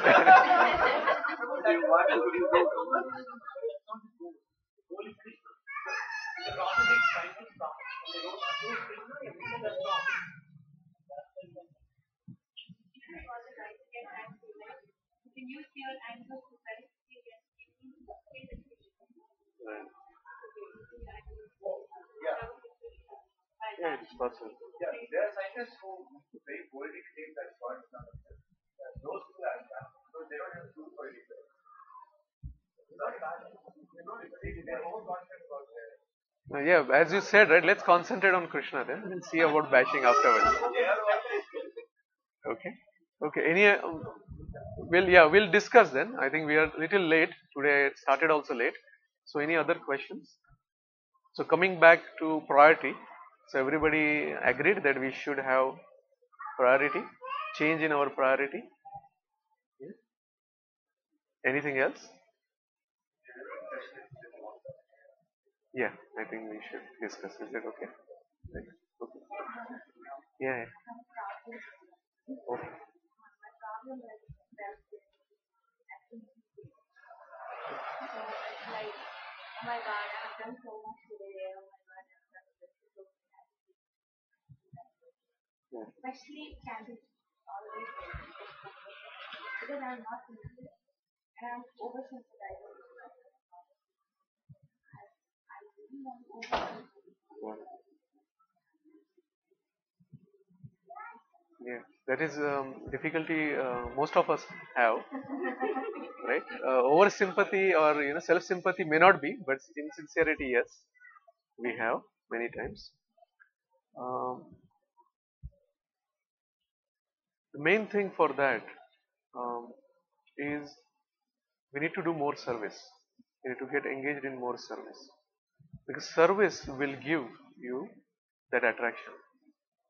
yeah, it's possible. Yeah, as you said, right? Let's concentrate on Krishna then. We'll see about bashing afterwards. Okay. Okay. Any? We'll discuss then. I think we are little late today. It started also late. So any other questions? So coming back to priority, so everybody agreed that we should have priority, change in our priority. Yeah. Anything else? Yeah, I think we should discuss. Is it okay? Right. Okay. Yeah. Yeah. Okay. Yeah. Yeah. Yeah. That is difficulty most of us have, right? Over sympathy or self sympathy may not be, but insincerity, yes, we have many times. Um, the main thing for that um, is we need to do more service. We need to get engaged in more service because service will give you that attraction.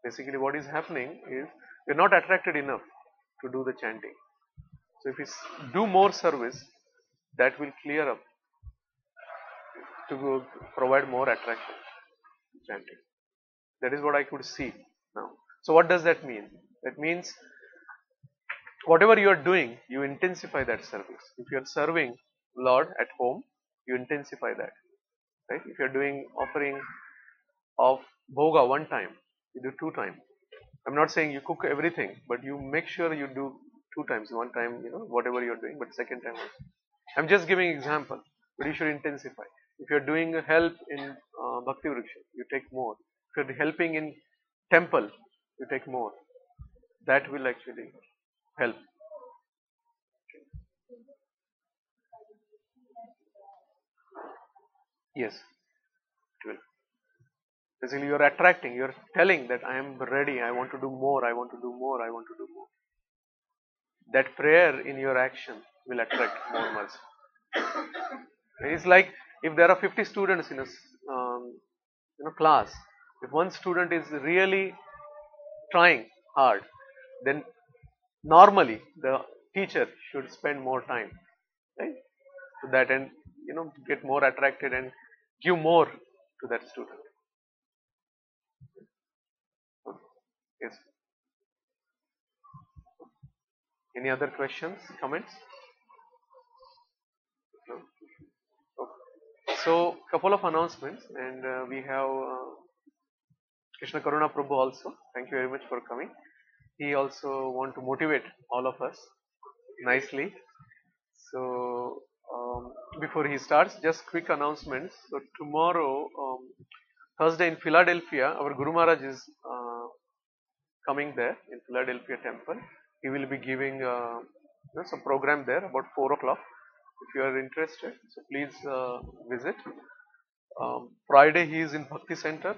Basically, what is happening is you're not attracted enough to do the chanting. So, if you do more service, that will clear up to provide more attraction to chanting. That is what I could see now. So, what does that mean? That means whatever you are doing, you intensify that service. If you are serving Lord at home, you intensify that. Right? If you are doing offering of bhoga one time, you do two times. I'm not saying you cook everything, but you make sure you do two times. One time, whatever you're doing, but second time also. I'm just giving example, but you should intensify. If you're doing a help in Bhakti Vriksha, you take more. If you're helping in temple, you take more. That will actually help. Yes, it will. Basically, you're attracting, you're telling that I am ready, I want to do more, I want to do more, I want to do more. That prayer in your action will attract more mercy. It's like if there are 50 students in a class, if one student is really trying hard, then normally the teacher should spend more time, right, to that and get more attracted and give more to that student. Yes. Any other questions, comments? No? Okay. So, couple of announcements, and we have Krishna Karuna Prabhu also. Thank you very much for coming. He also want to motivate all of us nicely. So, before he starts, just quick announcements. So, tomorrow, Thursday in Philadelphia, our Guru Maharaj is coming there in Philadelphia temple. He will be giving some program there about 4 o'clock. If you are interested, so please visit. Friday he is in Bhakti Center,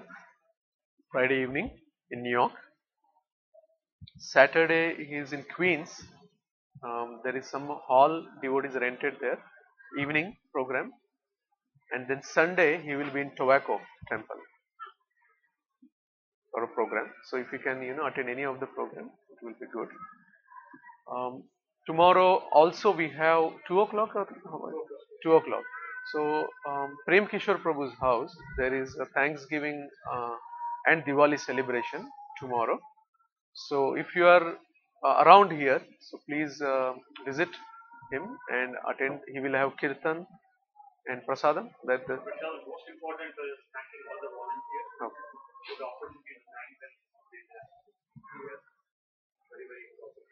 Friday evening in New York. Saturday he is in Queens. There is some hall devotees rented there, evening program. And then Sunday he will be in Tobacco temple for a program. So if you can attend any of the program, it will be good. Tomorrow also we have 2 o'clock or 2 o'clock. So Prem Kishore Prabhu's house, there is a Thanksgiving and Diwali celebration tomorrow. So if you are around here, so please visit him and attend. He will have kirtan and prasadam. That the most important is thanking all the volunteers. Okay. For the opportunity to thank them. Very, very important.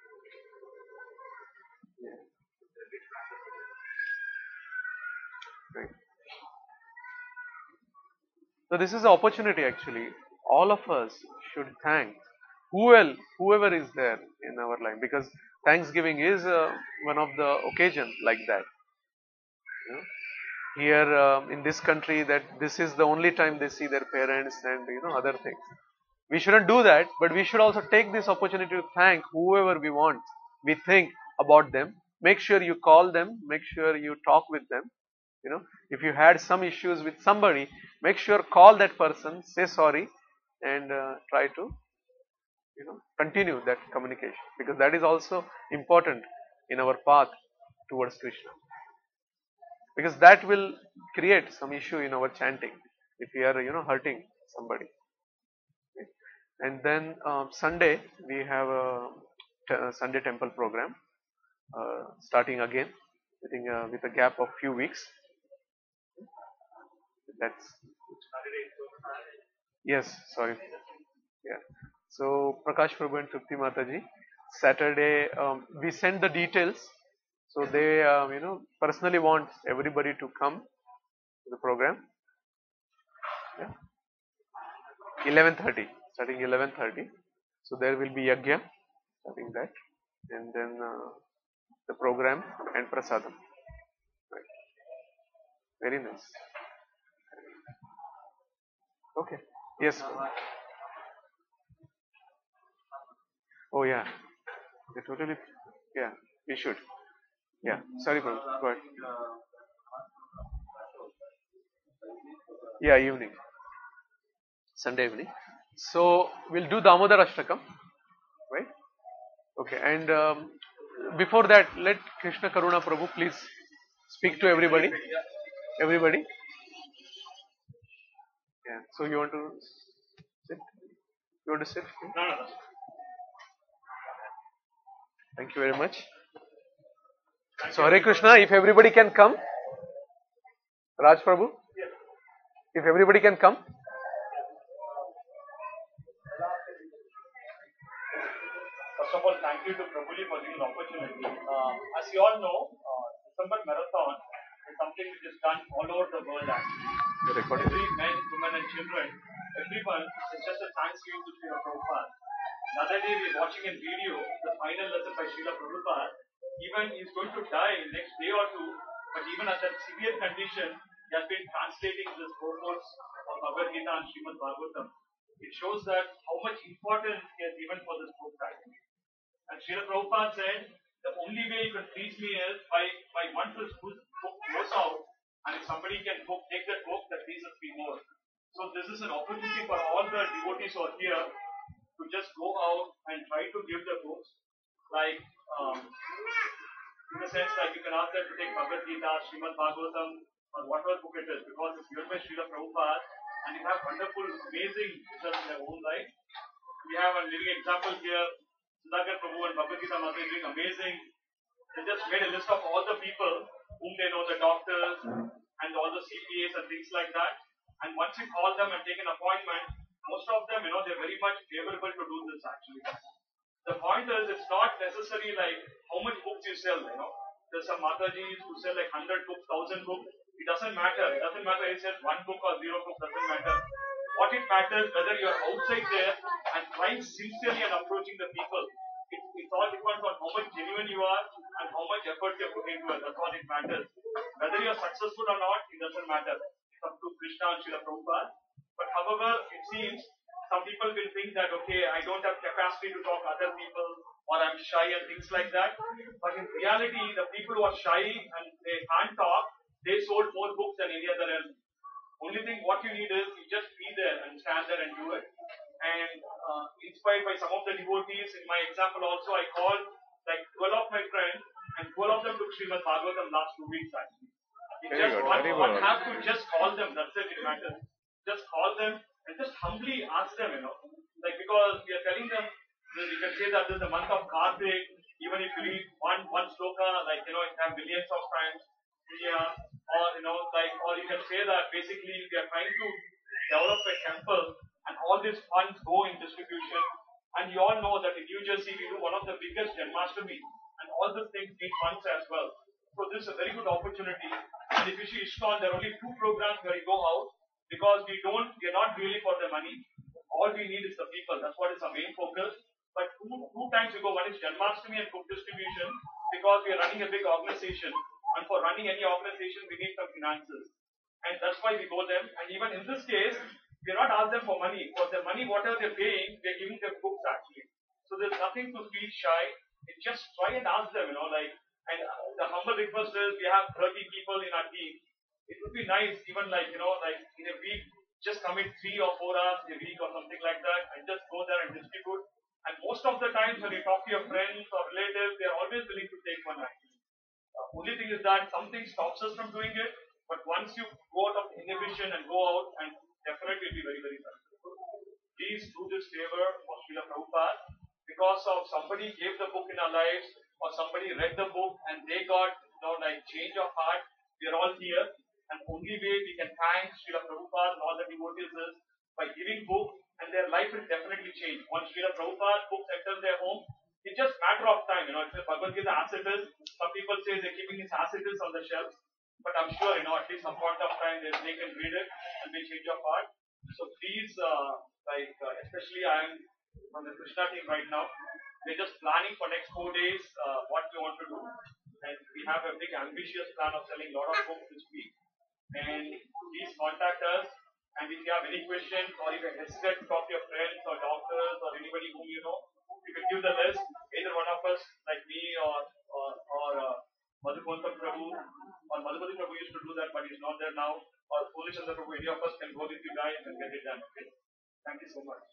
Yeah. Right. So this is the opportunity actually. All of us should thank whoever is there in our life, because Thanksgiving is one of the occasion like that. You know, here in this country, that this is the only time they see their parents and other things. We shouldn't do that, but we should also take this opportunity to thank whoever we want. We think about them. Make sure you call them. Make sure you talk with them. if you had some issues with somebody, make sure call that person, say sorry, and try to continue that communication, because that is also important in our path towards Krishna, because that will create some issue in our chanting if we are hurting somebody. Okay. And then Sunday we have a Sunday temple program starting again, I think with a gap of few weeks. That's yes, sorry. Yeah. So Prakash Prabhu and Trupti Mataji, Saturday we send the details. So they personally want everybody to come to the program. Yeah. 11:30, starting 11:30. So there will be yagya starting that, and then the program and prasadam. Right. Very nice. Okay. Yes. Oh yeah. They totally. Yeah. We should. Yeah. Sorry, bro. Go ahead. Yeah. Evening. Sunday evening. So we'll do Damodar Ashtakam, right? Okay. And before that, let Krishna Karuna Prabhu please speak to everybody. Everybody. Yeah. So you want to sit? You want to sit? No. Thank you very much. So Hare Krishna, if everybody can come, Raj Prabhu, if everybody can come. First of all, thank you to Prabhuji for giving the opportunity. As you all know, December Marathon is something which is done all over the world actually. Every men, women and children, everyone is just a thanksgiving to Srila Prabhupada. The other day we were watching a video, the final lesson by Srila Prabhupada. Even he is going to die next day or two, but even at that severe condition, he has been translating this purports of Bhagavad Gita and Srimad Bhagavatam. It shows that how much importance he has given for this book actually. And Srila Prabhupada said, the only way you can reach me is by once this book goes out, and if somebody can take that book, that reaches me more. So this is an opportunity for all the devotees who are here to just go out and try to give the books. Like, in the sense, like you can ask them to take Bhagavad Gita, Srimad Bhagavatam, or whatever book it is, because it's given by Srila Prabhupada, and it has wonderful, amazing results in their own life. We have a living example here. Sudhakar Prabhu and Bhagavad Gita Mata is doing amazing. They just made a list of all the people whom they know, the doctors and all the CPAs and things like that. And once you call them and take an appointment, most of them, they're very much favorable to do this actually. The point is, it's not necessary like how much books you sell, There's some Matajis who sell like 100 books, 1000 books. It doesn't matter. It doesn't matter if you sell one book or zero book, doesn't matter. What it matters, whether you're outside there and trying sincerely and approaching the people. It all depends on how much genuine you are and how much effort you're putting into it. That's all it matters. Whether you're successful or not, it doesn't matter. It's up to Krishna and Srila Prabhupada. But however, it seems some people will think that, okay, I don't have capacity to talk to other people, or I'm shy and things like that. But in reality, the people who are shy and they can't talk, they sold more books than any other else. Only thing what you need is you just be there and stand there and do it. And inspired by some of the devotees, in my example also, I called like 12 of my friends, and 12 of them took Srimad Bhagavatam last 2 weeks actually. One have to just call them, that's it matters. Just call them and just humbly ask them, like because we are telling them, you can say that this is the month of Kartik, even if you read one sloka, like, it have millions of times, yeah, or you can say that basically we are trying to develop a temple and all these funds go in distribution. And you all know that in New Jersey we do one of the biggest Janmashtami and all these things need funds as well. So this is a very good opportunity. And if you see ISKCON, there are only 2 programs where we go out because we are not really for the money. All we need is the people. That's what is our main focus. But two times we go. One is Janmashtami and book distribution because we are running a big organization. And for running any organization, we need some finances. And that's why we go them. And even in this case, we are not asked them for money. For the money, whatever they're paying, they're giving them books actually. So there's nothing to feel shy. You just try and ask them, and the humble request is we have 30 people in our team. it would be nice, even like, like in a week, just commit 3 or 4 hours a week or something like that and just go there and distribute. And most of the times when you talk to your friends or relatives, they are always willing to take one actually. Only thing is that something stops us from doing it, but once you go out of inhibition and go out, and definitely it'll be very, very successful. Please do this favor for Srila Prabhupada because of somebody gave the book in our lives or somebody read the book and they got, like change of heart. We are all here, and only way we can thank Srila Prabhupada and all the devotees is by giving book, and their life will definitely change. Once Srila Prabhupada book enters their home, it's just matter of time. It's a Bhagavad Gita as it is. Some people say they're keeping it as it is on the shelves, but I'm sure, at least some point of time they can read it and they change your heart. So please, especially I am from the Krishna team right now. We're just planning for next 4 days what we want to do, and we have a big ambitious plan of selling a lot of books this week. And please contact us. And if you have any questions or if you hesitate to talk to your friends or doctors or anybody whom you know, you can give the list. Either one of us, like me or Madhukanta Prabhu, or Madhupati Prabhu used to do that, but he's not there now. Or Puri Chandra Prabhu, any of us can go with you guys and get it done. Okay? Thank you so much.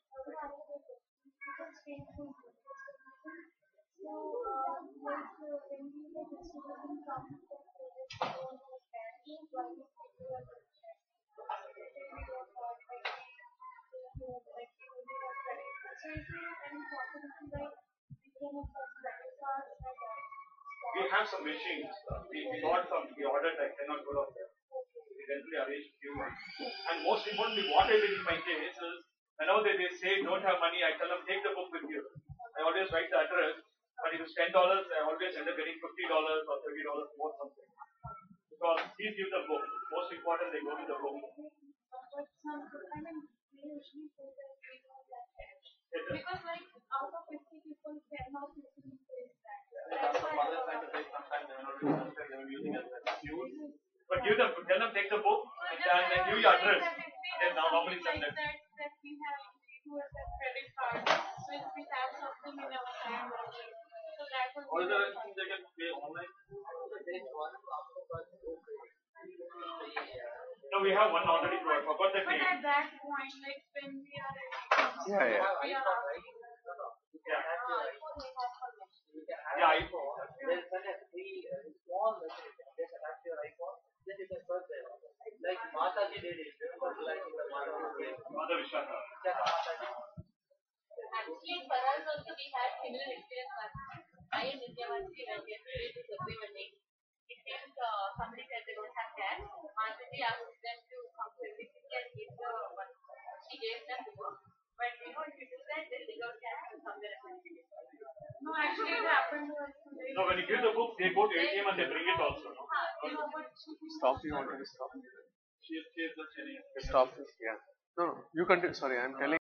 We have some machines. We got some. We ordered like 10 or 12 of them. We generally arrange a few ones. And most importantly, what I did in my case is, whenever they say don't have money, I tell them take the book with you. I always write the address. But if it's $10, I always end up getting $50 or $30 more something. Because please give the book. Most important, they go with the book. Because like out of 50 people, 10 or 15 say that. That's what mother is trying to say. Sometimes they are not interested. They are using it as an excuse. But tell them take the book and then give your address. Then normally send it. That we have towards that credit card. So if we have something in our hand, so that would Or is there a thing they can pay online? No, we have one already. I forgot the but name. at that point, like when we are Yeah. we are Yeah. Yeah, iPhone. There's such a free small message. Just attach your iPhone. Then you can search there. Like Mataji did it. Remember, like the Mother Vishaka. actually for us also we had similar experience. I and Nityavati were yesterday to Sabri. It means somebody said they don't have cash. Mataji asked them to come to everything and give the one. She gave them the book. But if you do that, they'll dig out cash and come there and give it. No, actually it happened to us today. No, when you give the book, they go to ATM and they bring it also. No? Stop. You want to stop? She is just telling. Stop this. Yeah. No. You continue. Sorry, I'm telling.